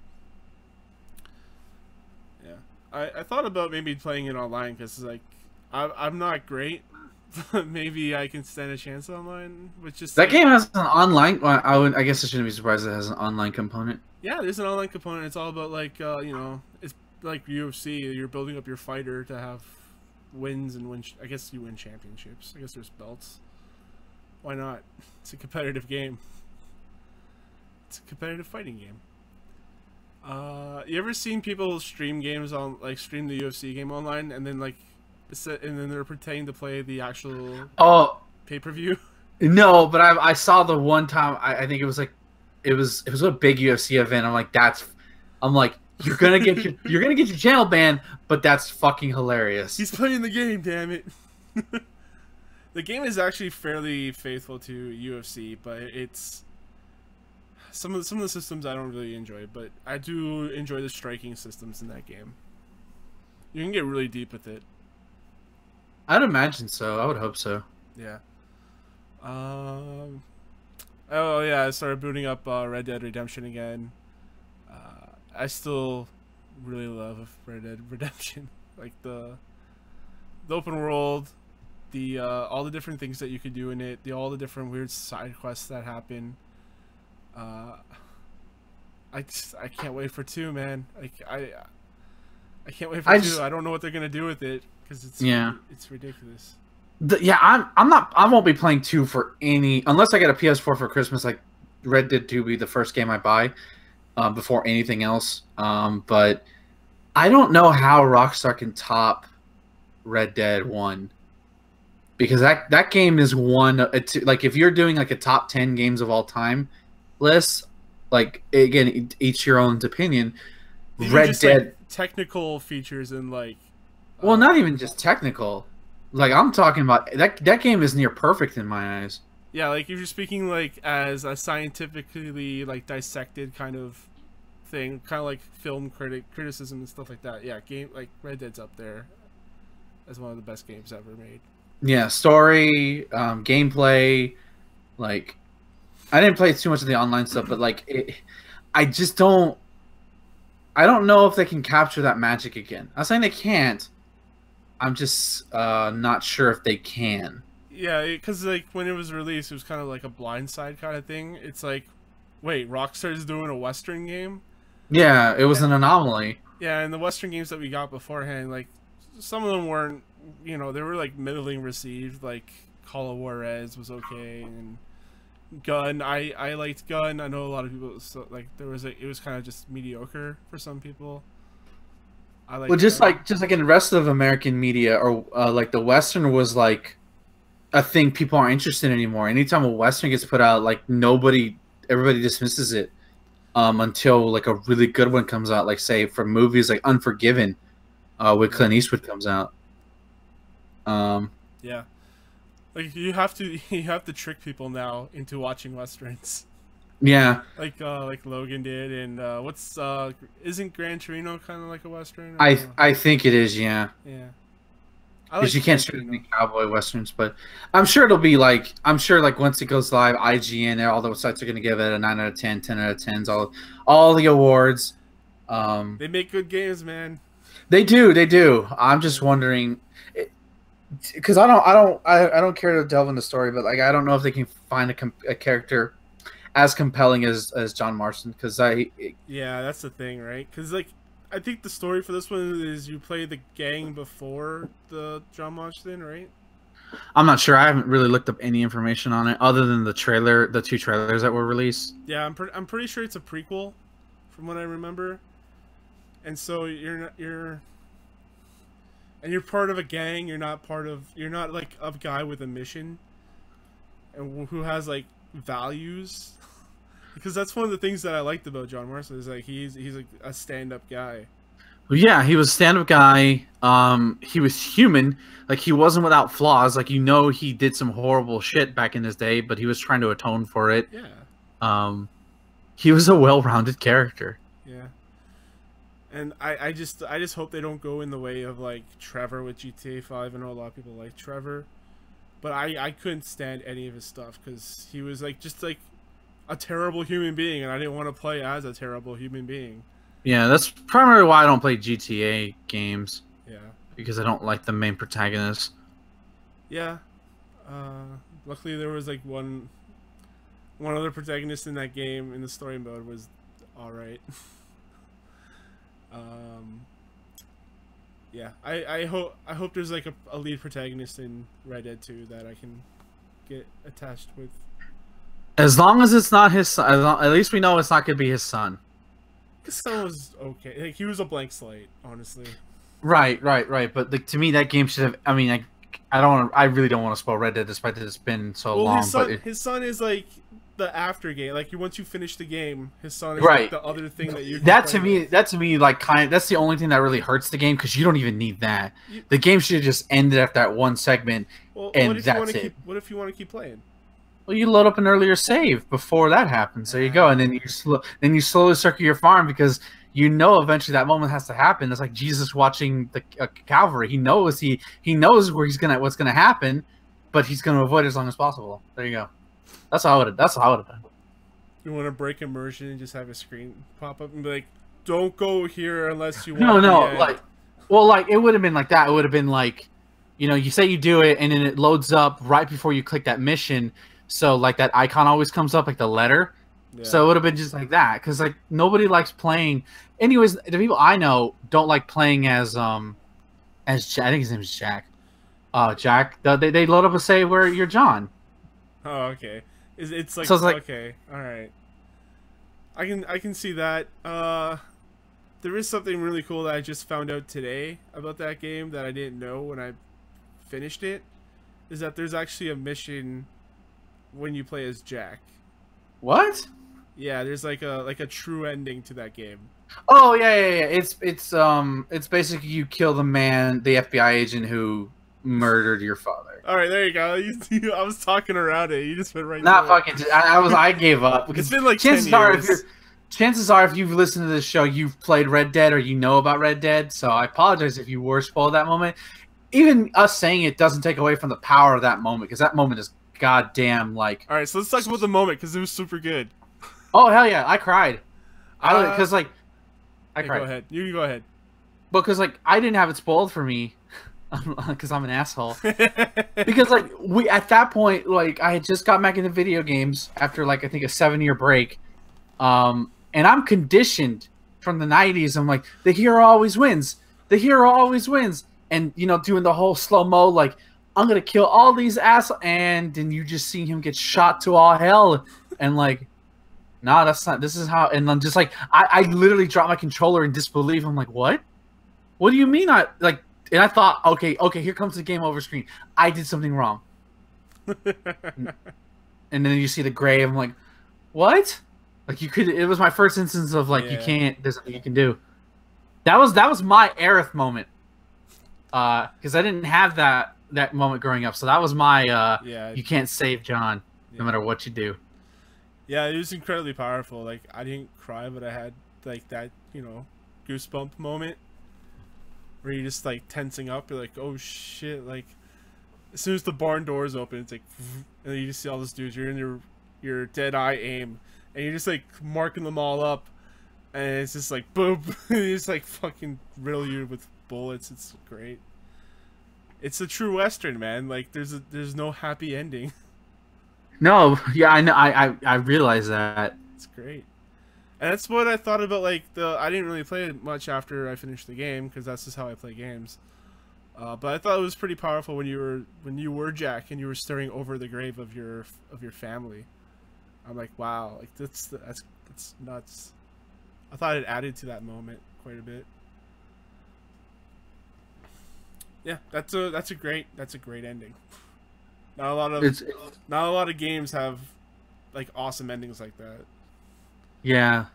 Yeah, I thought about maybe playing it online because like I'm not great. Maybe I can stand a chance online. Which just that game has an online. I guess I shouldn't be surprised it has an online component. Yeah, there's an online component. It's all about like you know, it's like UFC. You're building up your fighter to have wins and win. I guess you win championships. I guess there's belts. Why not? It's a competitive game. It's a competitive fighting game. You ever seen people stream games on stream the UFC game online and then and then they're pretending to play the actual pay-per-view? No, but I saw the one time. I think it was like it was a big UFC event. I'm like you're gonna get your channel banned, but that's fucking hilarious. He's playing the game, damn it. The game is actually fairly faithful to UFC, but it's some of the systems I don't really enjoy, but I do enjoy the striking systems in that game. You can get really deep with it. I'd imagine so. I would hope so. Yeah. Oh yeah, I started booting up Red Dead Redemption again. I still really love Red Dead Redemption, like the open world, the all the different things that you could do in it, all the different weird side quests that happen. I can't wait for 2, man. I can't wait for 2. I don't know what they're gonna do with it because it's ridiculous. I won't be playing 2 for any unless I get a PS4 for Christmas. Like Red Dead 2 will be the first game I buy before anything else. But I don't know how Rockstar can top Red Dead 1 because that game is one. Like if you're doing like a top 10 games of all time list, like again, each your own opinion. Red Dead like, technical features and well, not even just technical. Like I'm talking about that game is near perfect in my eyes. Yeah, like if you're speaking like as a scientifically dissected kind of thing, kind of like film criticism and stuff like that. Yeah, Red Dead's up there as one of the best games ever made. Yeah, story, gameplay, like I didn't play too much of the online stuff, but I just don't. I don't know if they can capture that magic again. I'm saying they can't. I'm just not sure if they can. Yeah, because when it was released, it was kind of like a blindside kind of thing. It's like, wait, Rockstar's doing a Western game? Yeah, it was an anomaly. Yeah, and the Western games that we got beforehand, some of them weren't, they were middling received. Like Call of Juarez was okay, and Gun, I liked Gun. I know a lot of people it was kind of just mediocre for some people. Just like in the rest of American media, or the Western was like a thing people aren't interested in anymore. Anytime a Western gets put out, everybody dismisses it until a really good one comes out. Like say for movies like Unforgiven, with Clint Eastwood comes out. Yeah, you have to trick people now into watching Westerns. Yeah, like Logan did, and isn't Gran Torino kind of like a Western? I think it is. Yeah. Yeah. Because you can't shoot any cowboy westerns, but I'm sure it'll be once it goes live, IGN, all those sites are going to give it a 9 out of 10, 10 out of 10s, all the awards. They make good games, man. They do. I'm just wondering, because I don't care to delve into the story, but I don't know if they can find a character as compelling as John Marston, because yeah, that's the thing, right? Because I think the story for this one is you play the gang before the John Marston, right? I'm not sure. I haven't really looked up any information on it other than the 2 trailers that were released. Yeah, I'm pretty sure it's a prequel, from what I remember. And so you're part of a gang. You're not like a guy with a mission, and who has values. Because that's one of the things that I liked about John Marston is he's a stand-up guy. Well, yeah, he was a stand-up guy. He was human. He wasn't without flaws. He did some horrible shit back in his day, but he was trying to atone for it. Yeah. He was a well-rounded character. Yeah. And I just hope they don't go in the way of Trevor with GTA 5. I know a lot of people like Trevor, but I couldn't stand any of his stuff because he was just a terrible human being, and I didn't want to play as a terrible human being. Yeah, that's primarily why I don't play GTA games. Yeah. Because I don't like the main protagonist. Yeah. Luckily there was one other protagonist in that game in the story mode was all right. Yeah, I hope there's like a lead protagonist in Red Dead 2 that I can get attached with. As long as it's not his son, at least we know it's not gonna be his son. His son was okay. Like, he was a blank slate, honestly. Right. But like, to me, that game should have. I mean, I don't want. I really don't want to spoil Red Dead, despite that it's been so long. His son is like the after game. Like, once you finish the game, his son is right. like the other thing that you. That to me, like that's the only thing that really hurts the game, because you don't even need that. The game should have just ended at that one segment, and that's it. What if you want to keep playing? Well, you load up an earlier save before that happens. There you go, and then you slowly circle your farm, because you know eventually that moment has to happen. It's like Jesus watching the Calvary. He knows where what's gonna happen, but he's gonna avoid it as long as possible. There you go. That's how I would have done. You want to break immersion and just have a screen pop up and be like, "Don't go here unless you want." No, like it would have been like that. It would have been like, you say you do it, and then it loads up right before you click that mission. So like that icon always comes up, like the letter. Yeah. So it would have been just like that, because like nobody likes playing. Anyways, the people I know don't like playing as I think his name is Jack. Jack. They load up a save where you're John. Oh, okay. It's like, so it's like, okay, all right. I can see that. There is something really cool that I just found out today about that game that I didn't know when I finished it. Is that there's actually a mission when you play as Jack. What? Yeah, there's like a true ending to that game. Oh yeah. It's basically you kill the FBI agent who murdered your father. All right, there you go. I was talking around it. You just went right. Not fucking. I gave up, because it's been like 10 years. Chances are, if you've listened to this show, you've played Red Dead, or you know about Red Dead. So I apologize if you were spoiled that moment. Even us saying it doesn't take away from the power of that moment, because that moment is goddamn like. All right, so let's talk about the moment, because it was super good. Oh hell yeah, I cried. Because I cried. Go ahead. You go ahead. Because like I didn't have it spoiled for me, because I'm an asshole. Because like at that point, like I had just got back into video games after like I think a 7-year break, and I'm conditioned from the 90s. I'm like, the hero always wins. The hero always wins, and doing the whole slow mo, like I'm gonna kill all these assholes, and then you just see him get shot to all hell, and like, nah, that's not. This is how. And I'm just like, I literally dropped my controller in disbelief. I'm like, what? What do you mean? And I thought, okay, here comes the game over screen. I did something wrong. And then you see the grave. I'm like, what? Like you could. It was my first instance of like, you can't. There's nothing you can do. That was my Aerith moment. Because I didn't have that moment growing up. So that was my you can't save John no matter what you do. Yeah, it was incredibly powerful. Like I didn't cry, but I had like that goosebump moment where you're just like tensing up. You're like, oh shit! Like as soon as the barn doors open, it's like, and you just see all those dudes. You're in your dead eye aim, and you're just like marking them all up, and it's just like boom, it's like fucking riddle you with bullets. It's great. It's a true Western, man. Like there's no happy ending. No, yeah, I know. I realize that. It's great. And that's what I thought about, like, I didn't really play it much after I finished the game, because that's just how I play games. But I thought it was pretty powerful when you were Jack and you were staring over the grave of your family. I'm like, wow, like that's nuts. I thought it added to that moment quite a bit. Yeah, that's a great ending. Not a lot of games have like awesome endings like that. Yeah,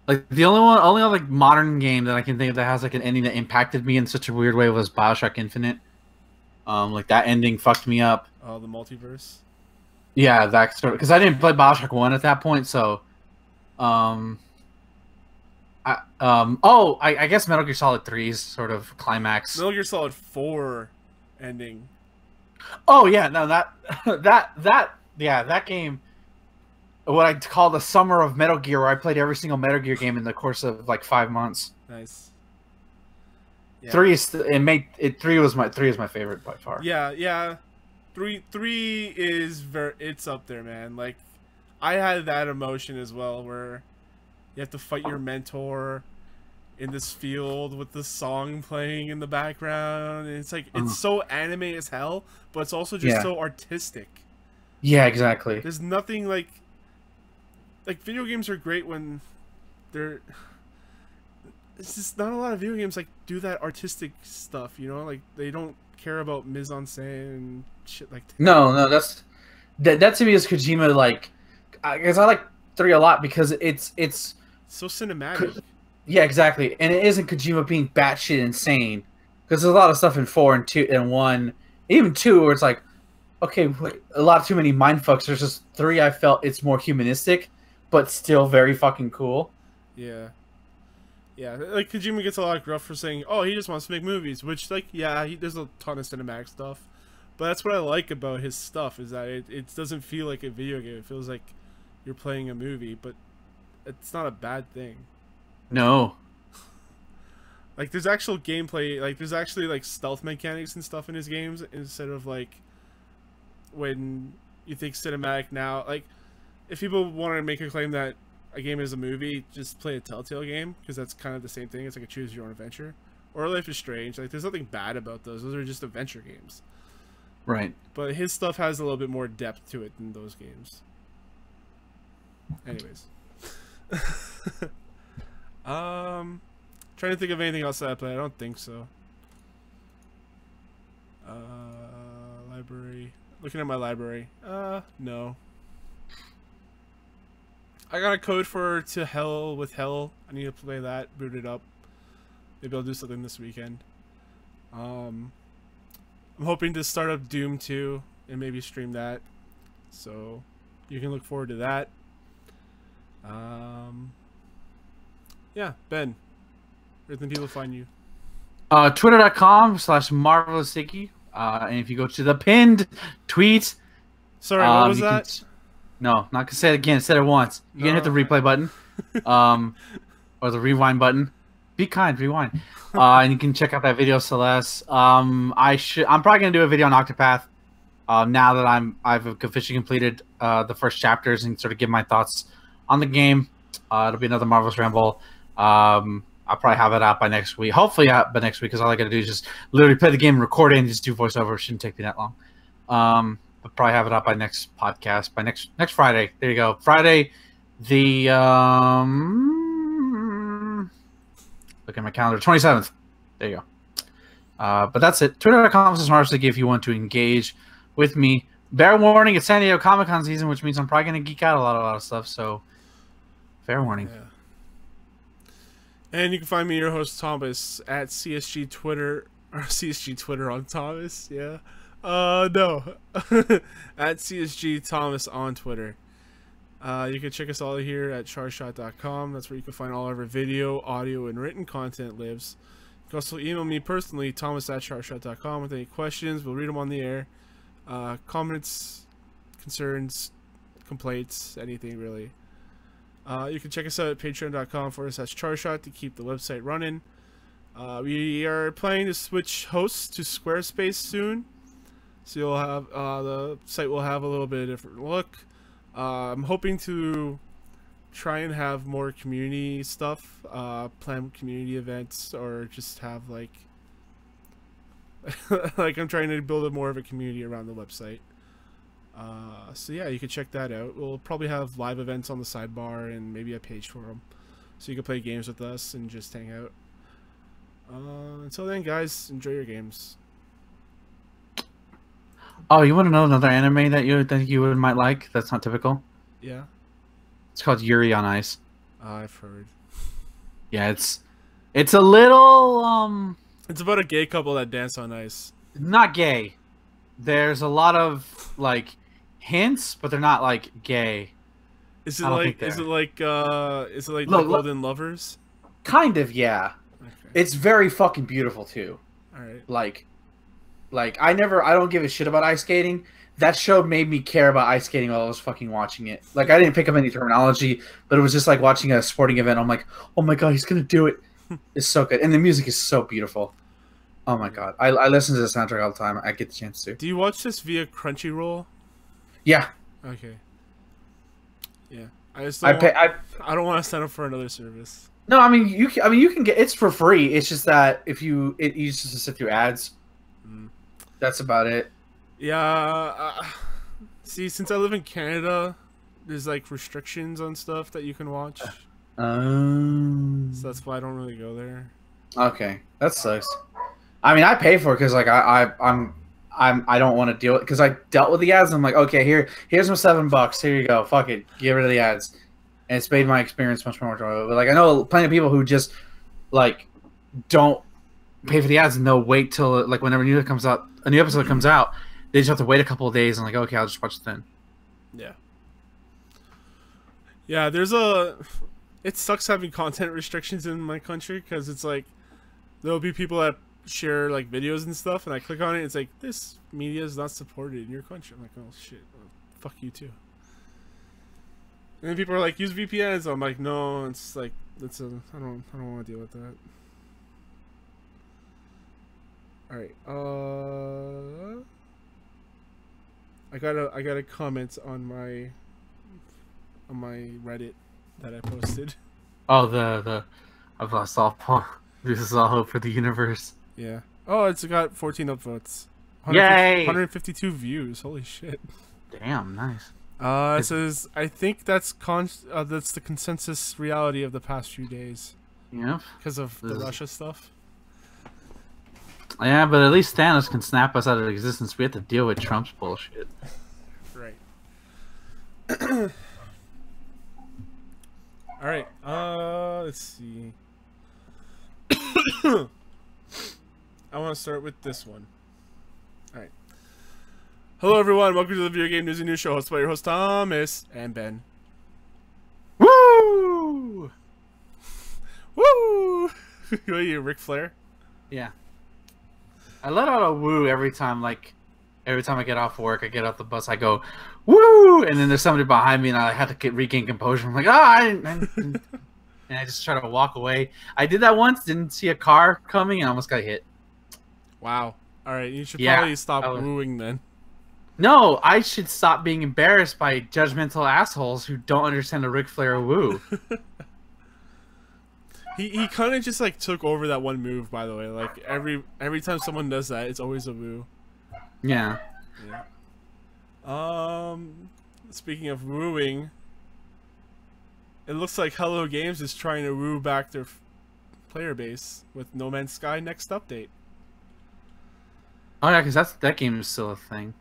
like the only other like modern game that I can think of that has like an ending that impacted me in such a weird way was BioShock Infinite. Like that ending fucked me up. Oh, the multiverse. Yeah, that sort of, because I didn't play BioShock 1 at that point, so I guess Metal Gear Solid 3's sort of climax. Metal Gear Solid 4 ending. Oh yeah, no, that game, what I call the summer of Metal Gear, where I played every single Metal Gear game in the course of like 5 months. Nice. Yeah. 3 was my favorite by far. Yeah. 3 is it's up there, man. Like I had that emotion as well, where You have to fight your mentor in this field with the song playing in the background. And it's like it's so anime as hell, but it's also just so artistic. Yeah, exactly. There's nothing like video games are great when they're. It's just not a lot of video games like do that artistic stuff, you know? Like they don't care about mise en scène and shit like that. No, that to me is Kojima. Like, because I like 3 a lot because it's so cinematic. Yeah, exactly, and it isn't Kojima being batshit insane. Because there's a lot of stuff in 4 and 2 and 1, even 2, where it's like, okay, a lot too many mindfucks. There's just 3. I felt it's more humanistic, but still very fucking cool. Yeah. Yeah, like Kojima gets a lot of gruff for saying, "Oh, he just wants to make movies," which, like, yeah, there's a ton of cinematic stuff, but that's what I like about his stuff is that it doesn't feel like a video game. It feels like you're playing a movie, but it's not a bad thing. No, like there's actual gameplay, like there's actually like stealth mechanics and stuff in his games instead of like when you think cinematic now. Like if people want to make a claim that a game is a movie, just play a Telltale game, because that's kind of the same thing. It's like a choose your own adventure. Or Life is Strange. Like there's nothing bad about those. Those are just adventure games. right. But his stuff has a little bit more depth to it than those games. Anyways. Trying to think of anything else that I play. I don't think so. Library. Looking at my library. No. I got a code for To Hell with Hell. I need to play that, boot it up. Maybe I'll do something this weekend. I'm hoping to start up Doom 2 and maybe stream that. So you can look forward to that. Yeah, Ben, where can people find you? Twitter.com/marvelousiggy. And if you go to the pinned tweet. Sorry, what was that? No, not gonna say it again. Said it once. You can hit the replay button, or the rewind button. Be kind, rewind. And you can check out that video, Celeste. I'm probably gonna do a video on Octopath. Now that I've officially completed the first chapters and sort of give my thoughts on the game. It'll be another Marvelous Ramble. I'll probably have it out by next week. Hopefully out by next week, because all I gotta do is just literally play the game, record it, and just do voiceover. It shouldn't take me that long. I'll probably have it out by next podcast, by next Friday. There you go. Friday, the look at my calendar, 27th. There you go. But that's it. Twitter.com/marvelousiggy if you want to engage with me. Fair warning, it's San Diego Comic-Con season, which means I'm probably gonna geek out a lot of stuff. So, fair warning. Yeah. And you can find me, your host Thomas, at CSG Twitter, or CSG Twitter on Thomas. Yeah. No. At CSG Thomas on Twitter. You can check us all here at charshot.com. That's where you can find all of our video, audio, and written content lives. You can also email me personally, thomas@charshot.com, with any questions. We'll read them on the air. Comments, concerns, complaints, anything really. You can check us out at patreon.com/charshot to keep the website running. We are planning to switch hosts to Squarespace soon. So you'll have the site will have a little bit of a different look. I'm hoping to try and have more community stuff, plan community events, or just have like like I'm trying to build more of a community around the website. So yeah, you can check that out. We'll probably have live events on the sidebar and maybe a page for them, so you can play games with us and just hang out. Until then, guys, enjoy your games. Oh, you want to know another anime that you think you might like? That's not typical. Yeah. It's called Yuri on Ice. I've heard. Yeah, it's a little It's about a gay couple that dance on ice. not gay. There's a lot of like hints, but they're not like gay. Is it like Look, the Golden Lovers? Kind of, yeah. Okay. It's very fucking beautiful too. All right. Like I don't give a shit about ice skating. That show made me care about ice skating while I was fucking watching it. Like I didn't pick up any terminology, but it was just like watching a sporting event. I'm like, oh my god, he's gonna do it. It's so good, and the music is so beautiful. Oh my god, I listen to the soundtrack all the time. I get the chance to. Do you watch this via Crunchyroll? Yeah. Okay. Yeah. I just I don't. pay. I don't want to sign up for another service. No, I mean you can get it's for free. It's just that if you just to sit through ads. Mm. That's about it. Yeah. See, since I live in Canada, there's like restrictions on stuff that you can watch. So that's why I don't really go there. Okay, that sucks. I mean, I pay for it because like I don't want to deal with because I dealt with the ads. And I'm like, okay, here's my $7. Here you go. Fuck it, get rid of the ads, and it's made my experience much more enjoyable. But like, I know plenty of people who just like don't pay for the ads and they'll wait till like whenever a new episode comes out, they just have to wait a couple of days and like, okay, I'll just watch it then. Yeah. Yeah, it sucks having content restrictions in my country because it's like there'll be people that share like videos and stuff, and I click on it, it's like this media is not supported in your country. I'm like, oh shit, well, fuck you too. And then people are like, use VPNs. I'm like, no, it's like I don't want to deal with that. All right, I got a comment on my Reddit that I posted. Oh, I've lost all hope. This is all hope for the universe. Yeah. Oh, it's got 14 upvotes. Yay! 152 views. Holy shit. Damn, nice. It says, I think that's the consensus reality of the past few days. Yeah. Because of the Russia stuff. Yeah, but at least Thanos can snap us out of existence. We have to deal with Trump's bullshit. Right. Alright, let's see. I want to start with this one. Alright. Hello everyone, welcome to the Video Game News and News Show, hosted by your host Thomas and Ben. Woo! Woo! What are you, Ric Flair? Yeah. I let out a woo every time I get off work, I get off the bus, I go, woo! And then there's somebody behind me and I have to regain composure. I'm like, and I just try to walk away. I did that once, didn't see a car coming, and I almost got hit. Wow. Alright, you should probably stop was... wooing then. No, I should stop being embarrassed by judgmental assholes who don't understand the Ric Flair woo. He kind of just like took over that one move, by the way. Like every time someone does that, it's always a woo. Yeah. Yeah. Speaking of wooing, it looks like Hello Games is trying to woo back their player base with No Man's Sky next update. Oh yeah, because that game is still a thing.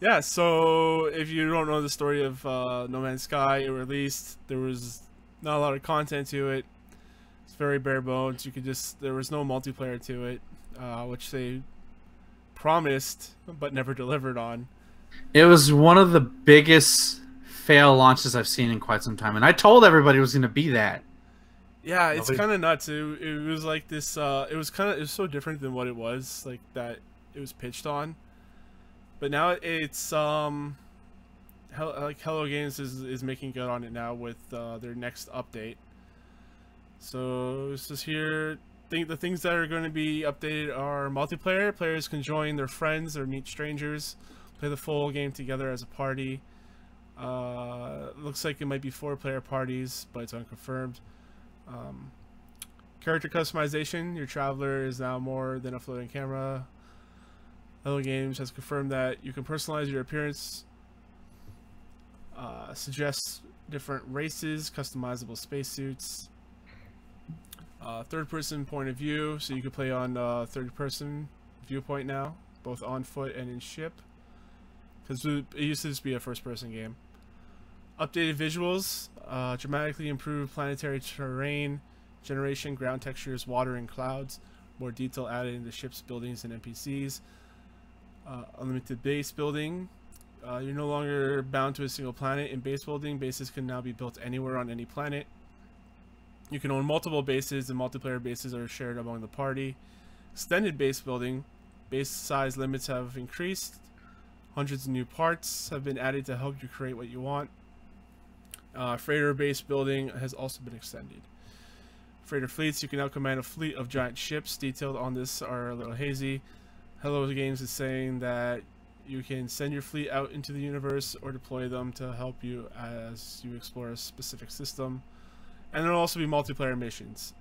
Yeah, so if you don't know the story of No Man's Sky, it released. There was not a lot of content to it. It's very bare bones. There was no multiplayer to it, which they promised but never delivered on. It was one of the biggest fail launches I've seen in quite some time, and I told everybody it was going to be that. Yeah, it's kind of nuts. It was like this. It was so different than what it was like that it was pitched on. But now it's Hello Games is making good on it now with their next update. So this is here. The things that are going to be updated are multiplayer. Players can join their friends or meet strangers, play the full game together as a party. Looks like it might be 4-player parties, but it's unconfirmed. Character customization. Your traveler is now more than a floating camera. Hello Games has confirmed that you can personalize your appearance, suggest different races, customizable spacesuits. Third-person point of view, so you can play on third-person viewpoint now, both on foot and in ship. Because it used to just be a first-person game. Updated visuals, dramatically improved planetary terrain, generation, ground textures, water, and clouds. More detail added into ships, buildings, and NPCs. Unlimited base building. You're no longer bound to a single planet. In base building, bases can now be built anywhere on any planet. You can own multiple bases, and multiplayer bases are shared among the party. Extended base building. Base size limits have increased. Hundreds of new parts have been added to help you create what you want. Freighter base building has also been extended. Freighter fleets. You can now command a fleet of giant ships. Detailed on this are a little hazy. Hello Games is saying that You can send your fleet out into the universe or deploy them to help you as you explore a specific system. And there'll also be multiplayer missions.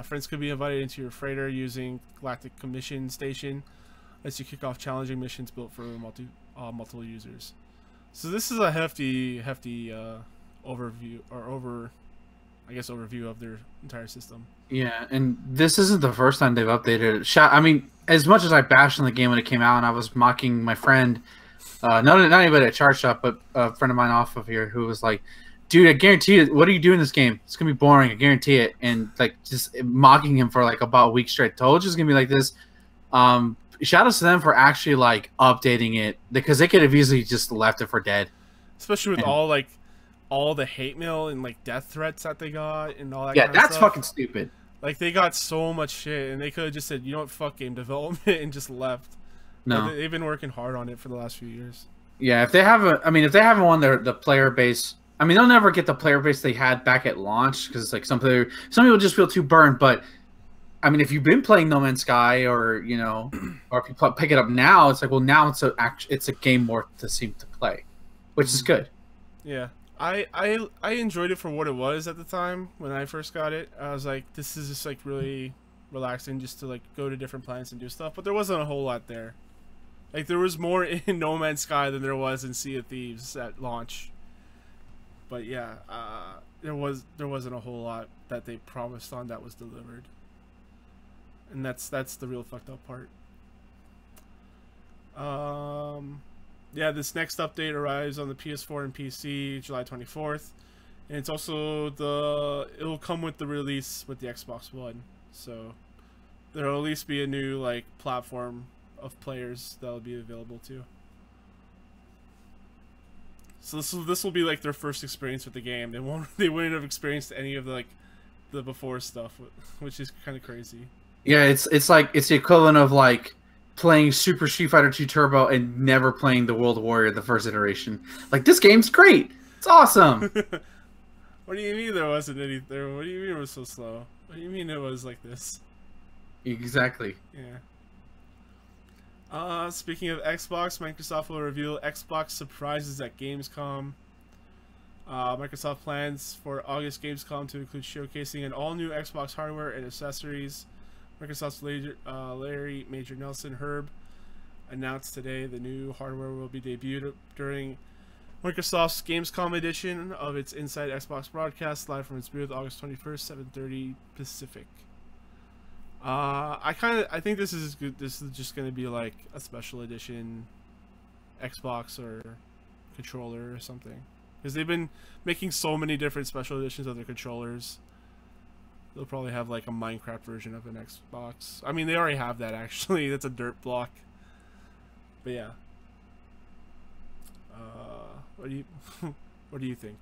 Friends could be invited into your freighter using Galactic Commission Station as you kick off challenging missions built for multiple users. So this is a hefty overview, or overview of their entire system. Yeah, and this isn't the first time they've updated it. I mean, as much as I bashed on the game when it came out, and I was mocking my friend, not anybody at Charge Shop, but a friend of mine off of here who was like, dude, I guarantee it. What do you do in this game? It's gonna be boring. I guarantee it. And like just mocking him for like about a week straight. Told you it's gonna be like this. Shout out to them for actually like updating it, because they could have easily just left it for dead. Especially with all the hate mail and like death threats that they got and all that. Yeah, kind of that's stuff. fucking stupid. Like they got so much shit, and they could have just said, you know what, fuck game development, and just left. No, they've been working hard on it for the last few years. Yeah, if they haven't, if they haven't won the player base. They'll never get the player base they had back at launch, because like some people just feel too burned. But if you've been playing No Man's Sky, or or if you pick it up now, it's like, well, now it's a game more to seem to play, which is good. Yeah, I enjoyed it for what it was at the time when I first got it. I was like, this is just like really relaxing, just to like go to different planets and do stuff. But there wasn't a whole lot there. Like there was more in No Man's Sky than there was in Sea of Thieves at launch. But yeah, there wasn't a whole lot that they promised on that was delivered, and that's the real fucked up part. Yeah, this next update arrives on the PS4 and PC July 24th, and it's also it'll come with the release with the Xbox One, so there'll at least be a new like platform of players that'll be available too. So this will be like their first experience with the game. They wouldn't have experienced any of the before stuff, which is kind of crazy. Yeah, it's the equivalent of like playing Super Street Fighter 2 Turbo and never playing the World Warrior, the first iteration. Like, this game's great. It's awesome. What do you mean there wasn't any there? What do you mean it was so slow? What do you mean it was like this? Exactly. Yeah. Speaking of Xbox, Microsoft will reveal Xbox surprises at Gamescom. Microsoft plans for August Gamescom to include showcasing an all-new Xbox hardware and accessories. Microsoft's Larry Major Nelson Herb announced today the new hardware will be debuted during Microsoft's Gamescom edition of its Inside Xbox broadcast, live from its booth August 21st, 7:30 Pacific. I think this is good. This is just going to be like a special edition Xbox or controller or something, because they've been making so many different special editions of their controllers. They'll probably have like a Minecraft version of an Xbox. They already have that actually. That's a dirt block. But yeah. What do you think?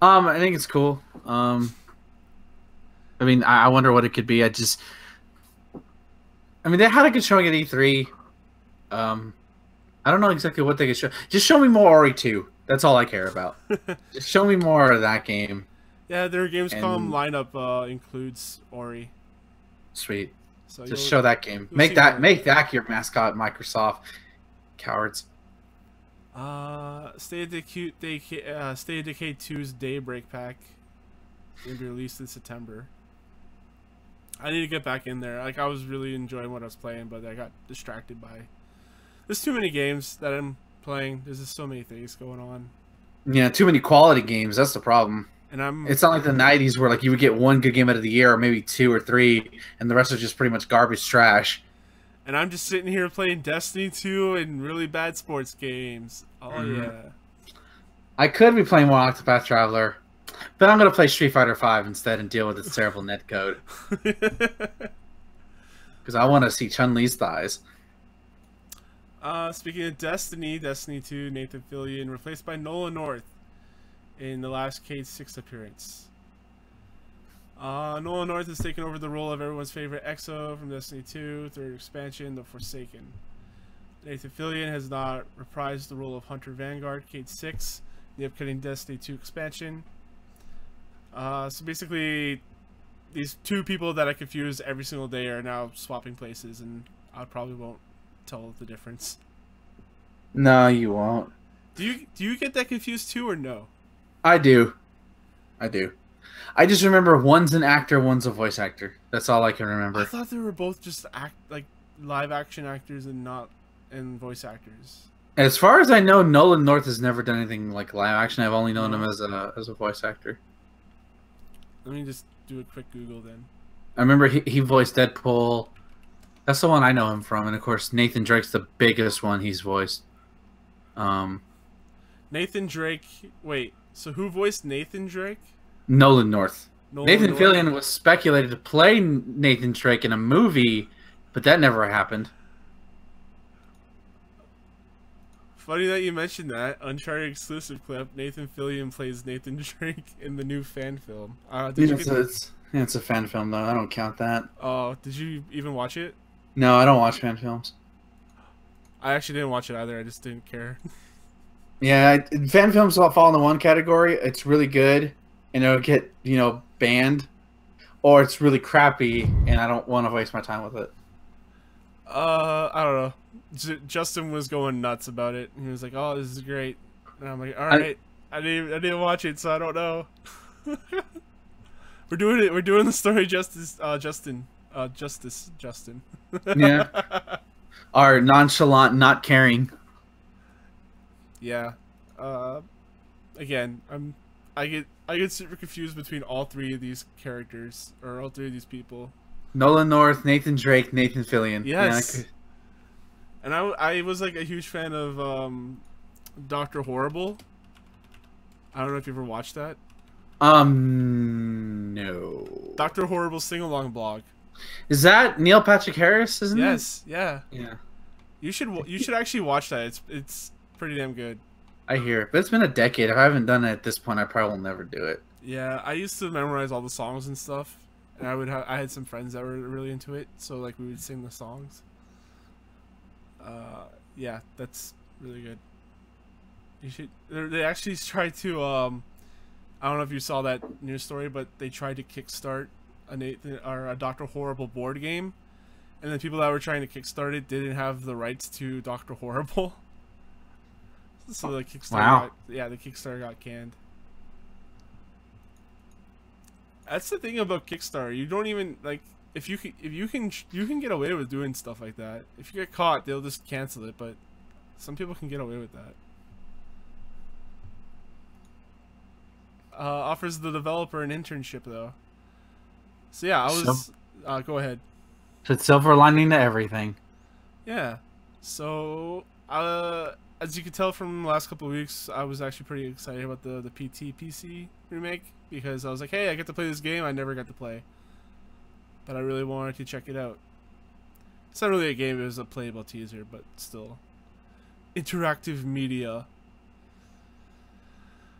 I think it's cool. I wonder what it could be. They had a good showing at E3. I don't know exactly what they could show. Just show me more Ori 2. That's all I care about. Just show me more of that game. Yeah, their Gamescom lineup includes Ori. Sweet. So just show that game. Make that your mascot, Microsoft. Cowards. State of Decay 2's Daybreak pack will be released in September. I need to get back in there. Like, I was really enjoying what I was playing, but I got distracted by... There's too many games that I'm playing. There's just so many things going on. Yeah, too many quality games. That's the problem. And It's not like the 90s where like you would get one good game out of the year, or maybe 2 or 3, and the rest are just pretty much garbage trash. And I'm just sitting here playing Destiny 2 and really bad sports games. Oh, yeah. I could be playing more Octopath Traveler, but I'm going to play Street Fighter 5 instead and deal with its terrible netcode. Because I want to see Chun-Li's thighs. Speaking of Destiny 2, Nathan Fillion replaced by Nolan North in the last Cade 6 appearance. Nolan North has taken over the role of everyone's favorite EXO from Destiny 2, third expansion, The Forsaken. Nathan Fillion has not reprised the role of Hunter Vanguard, Cade 6, the upcoming Destiny 2 expansion. So basically, these two people that I confuse every single day are now swapping places, and I probably won't tell the difference. No, you won't. Do you get that confused too, or no? I do. I do. I just remember one's an actor, one's a voice actor. That's all I can remember. I thought they were both just live action actors and not voice actors. As far as I know, Nolan North has never done anything like live action. I've only known him as a voice actor. Let me just do a quick Google then. I remember he voiced Deadpool. That's the one I know him from, and of course Nathan Drake's the biggest one he's voiced. Nathan Drake. Wait, so who voiced Nathan Drake? Nolan North. Nathan North? Fillion was speculated to play Nathan Drake in a movie, but that never happened. Funny that you mentioned that. Uncharted exclusive clip. Nathan Fillion plays Nathan Drake in the new fan film. It's a fan film, though. I don't count that. Oh, did you even watch it? No, I don't watch fan films. I actually didn't watch it either. I just didn't care. Yeah, fan films all fall into one category. It's really good, and it'll get, banned. Or it's really crappy, and I don't want to waste my time with it. I don't know. Justin was going nuts about it. He was like, "Oh, this is great," and I'm like, "All right, I didn't watch it, so I don't know." We're doing it. We're doing the story justice, Justin. Yeah. Our nonchalant, not caring. Yeah. Again, I get super confused between all three of these characters, or all three of these people. Nolan North, Nathan Drake, Nathan Fillion. Yes. Yeah, and I was like a huge fan of Dr. Horrible. I don't know if you ever watched that. No. Dr. Horrible sing-along blog. Is that Neil Patrick Harris, isn't it? Yes, yeah. Yeah. You should actually watch that. It's pretty damn good. I hear it. But it's been a decade. If I haven't done it at this point, I probably will never do it. Yeah, I used to memorize all the songs and stuff. And I had some friends that were really into it, so like we would sing the songs. Yeah, that's really good. You should. They actually tried to. I don't know if you saw that news story, but they tried to kickstart a Dr. Horrible board game, and the people that were trying to kickstart it didn't have the rights to Dr. Horrible. So the Kickstarter, the Kickstarter got canned. That's the thing about Kickstarter. You don't even like if you can get away with doing stuff like that. If you get caught, they'll just cancel it. But some people can get away with that. Offers the developer an internship though. So yeah, go ahead. It's silver lining to everything. Yeah. So as you can tell from the last couple of weeks, I was actually pretty excited about the PT PC remake because I was like, hey, I get to play this game I never got to play, but I really wanted to check it out. It's not really a game; it was a playable teaser, but still, interactive media.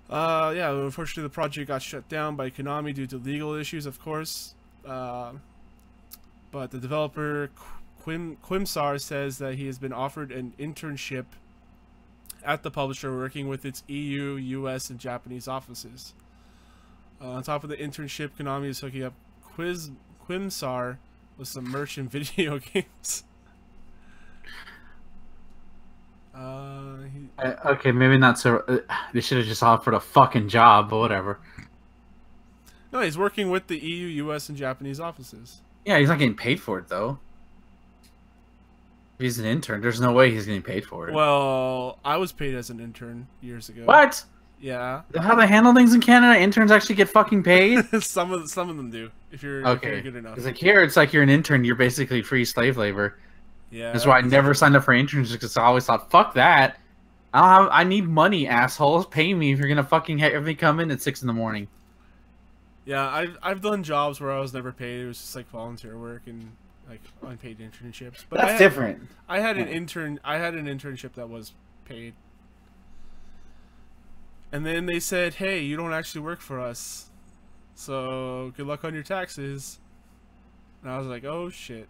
Yeah, unfortunately, the project got shut down by Konami due to legal issues, of course. But the developer Quimsar says that he has been offered an internship at the publisher working with its EU, US, and Japanese offices. On top of the internship, Konami is hooking up Quimsar with some merch and video games. Okay, maybe not so... they should have just offered a fucking job, but whatever. No, he's working with the EU, US, and Japanese offices. Yeah, he's not getting paid for it, though. If he's an intern, there's no way he's getting paid for it. Well, I was paid as an intern years ago. What? Yeah. How they handle things in Canada? Interns actually get fucking paid? some of them do. If you're good enough. It's like here, it's like you're an intern. You're basically free slave labor. Yeah. That's why I never signed up for interns because I always thought, fuck that. I need money, assholes. Pay me if you're gonna fucking have me come in at 6 in the morning. Yeah, I've done jobs where I was never paid. It was just like volunteer work and like unpaid internships. But that's different. I had an internship that was paid. And then they said, "Hey, you don't actually work for us, so good luck on your taxes." And I was like, "Oh shit."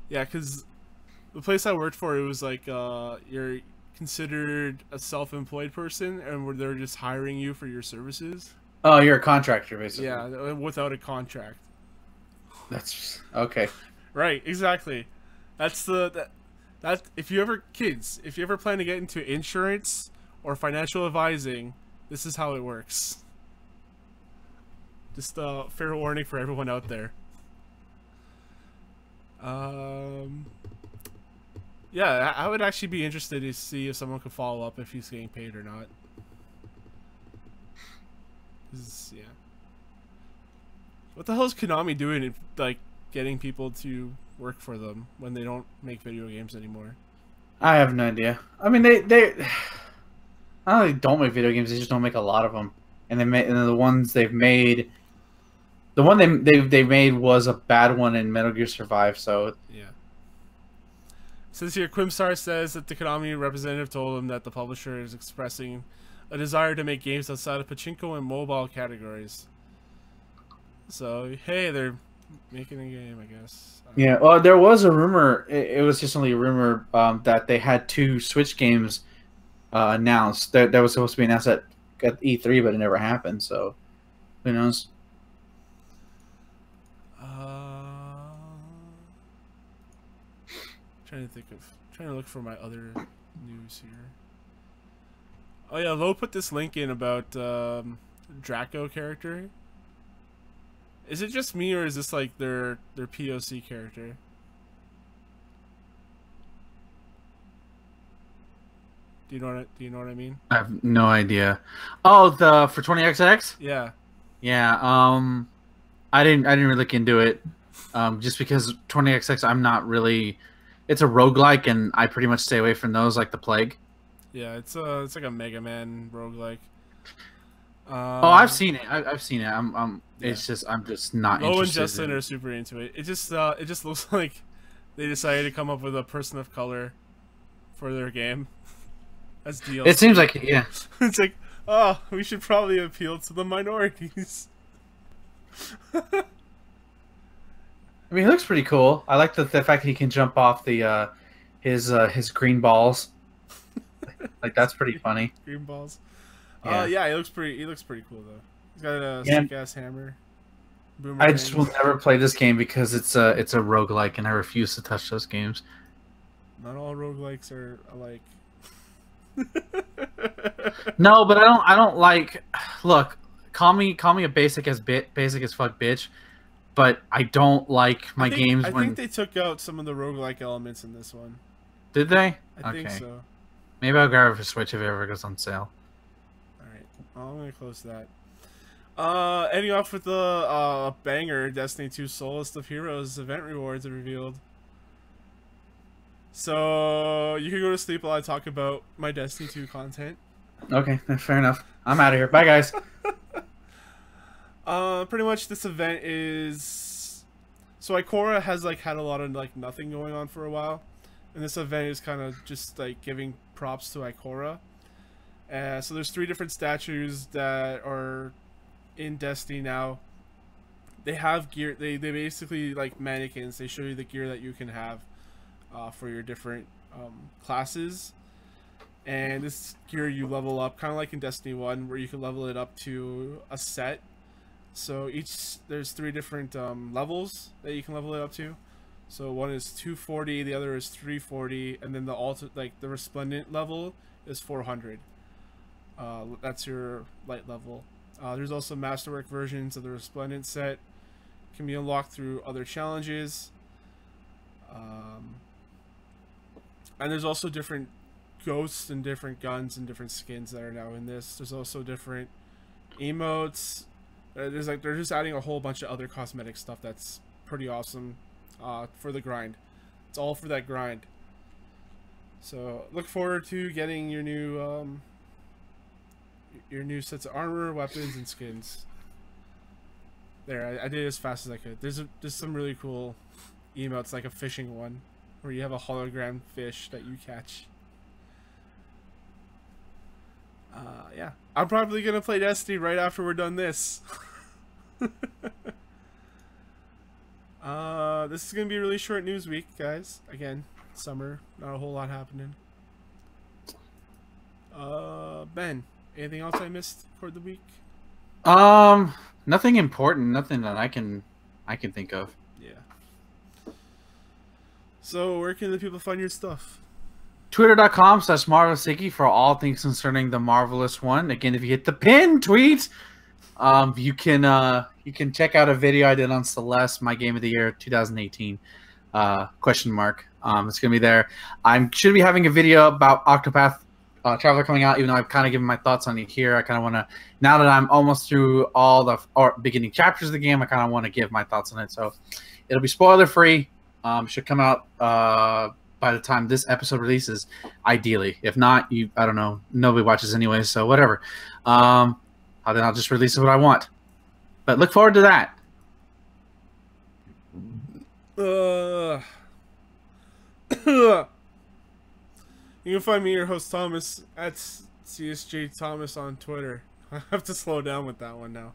Yeah, because the place I worked for, it was like you're considered a self-employed person, and where they're just hiring you for your services. Oh, you're a contractor, basically. Yeah, without a contract. That's okay. Right, exactly. That's that if you ever plan to get into insurance or financial advising, this is how it works. Just a fair warning for everyone out there. Yeah, I would actually be interested to see if someone could follow up if he's getting paid or not. Yeah. What the hell is Konami doing, like, getting people to work for them when they don't make video games anymore? I have no idea. I mean, they not only don't make video games, they just don't make a lot of them. And the ones they've made, the one they made was a bad one in Metal Gear Survive. So yeah. Since here, Quimstar says that the Konami representative told him that the publisher is expressing a desire to make games outside of pachinko and mobile categories. So hey, they're making a game, I guess. Yeah, well, there was a rumor. It was just only a rumor that they had 2 Switch games announced. That was supposed to be announced at E3, but it never happened. So who knows? Trying to look for my other news here. Oh yeah, Lo put this link in about Draco character. Is it just me, or is this like their POC character? Do you know what I mean? I have no idea. Oh, the for 20XX? Yeah. Yeah. I didn't really look into it. Just because 20XX, I'm not really. It's a roguelike, and I pretty much stay away from those like the plague. Yeah, it's like a Mega Man roguelike. Oh, I've seen it. I've seen it. It's just I'm just not interested. Lo and Justin are super into it. It just looks like they decided to come up with a person of color for their game. As DLC. It seems like yeah. It's like, oh, we should probably appeal to the minorities. I mean, he looks pretty cool. I like the fact that he can jump off the his green balls. Like that's pretty funny. Green balls. Yeah, he looks pretty cool though. He's got a sick ass hammer. Boomerang. I just will never play this game because it's a roguelike, and I refuse to touch those games. Not all roguelikes are alike. No, but I don't like. Look, call me a basic as fuck bitch, but I don't like my games. I think they took out some of the roguelike elements in this one. Did they? I think so. Maybe I'll grab it for Switch if it ever goes on sale. Alright, I'm gonna close that. Ending off with the banger Destiny 2 Soloist of Heroes event rewards are revealed. So you can go to sleep while I talk about my Destiny 2 content. Okay, fair enough. I'm out of here. Bye, guys. Pretty much this event is... So Ikora has like had a lot of like nothing going on for a while. And this event is kind of just like giving props to Ikora. So there's 3 different statues that are in Destiny now. They have gear. They basically like mannequins. They show you the gear that you can have for your different classes. And this gear you level up, kind of like in Destiny 1, where you can level it up to a set. So there's 3 different levels that you can level it up to. So one is 240, the other is 340, and then the resplendent level is 400. That's your light level. There's also masterwork versions of the resplendent set. Can be unlocked through other challenges. And there's also different ghosts and different guns and different skins that are now in this. There's also different emotes. They're just adding a whole bunch of other cosmetic stuff that's pretty awesome for the grind. It's all for that grind. So look forward to getting your new sets of armor, weapons, and skins. There, I did it as fast as I could. There's some really cool emotes, like a fishing one, where you have a hologram fish that you catch. Yeah, I'm probably gonna play Destiny right after we're done this. This is gonna be a really short news week, guys. Again, summer, not a whole lot happening. Ben, anything else I missed for the week? Nothing important. Nothing that I can think of. Yeah. So where can the people find your stuff? Twitter.com/MarvelousIggy for all things concerning the Marvelous One. Again, if you hit the pin tweet, you can check out a video I did on Celeste, my game of the year 2018. Question mark. It's gonna be there. I should be having a video about Octopath Traveler coming out, even though I've kind of given my thoughts on it here. I kind of want to, now that I'm almost through all the beginning chapters of the game, I kind of want to give my thoughts on it. So it'll be spoiler free. Should come out by the time this episode releases, ideally. If not, I don't know, nobody watches anyway, so whatever. Then I'll just release what I want. But look forward to that. You can find me, your host Thomas, at CSJ Thomas on Twitter. I have to slow down with that one now.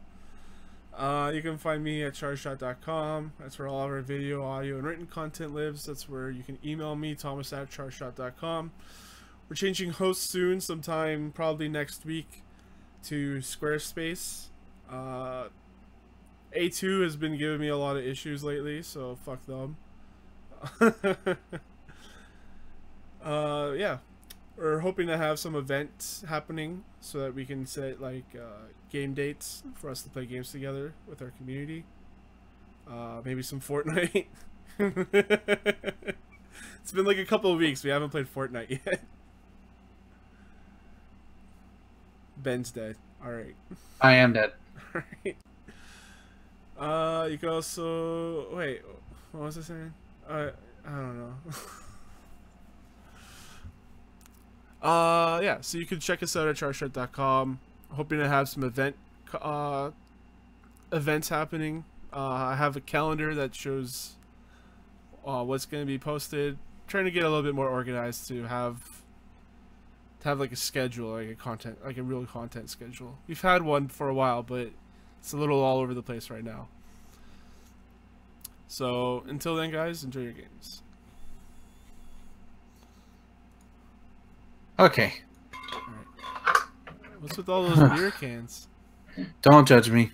You can find me at chargeshot.com. That's where all of our video, audio, and written content lives. That's where you can email me, thomas@chargeshot.com. We're changing hosts soon, sometime probably next week, to Squarespace. A2 has been giving me a lot of issues lately, so fuck them. Yeah, we're hoping to have some events happening so that we can set like game dates for us to play games together with our community. Maybe some Fortnite. It's been like a couple of weeks. We haven't played Fortnite yet. Ben's dead. Alright. I am dead. Alright. You can also... Wait, what was I saying? I don't know. Yeah, so you can check us out at chargeshot.com. Hoping to have some events happening. I have a calendar that shows what's going to be posted. Trying to get a little bit more organized to have like a schedule, like a real content schedule. We've had one for a while, but it's a little all over the place right now. So until then, guys, enjoy your games. Okay. All right. What's with all those beer cans? Don't judge me.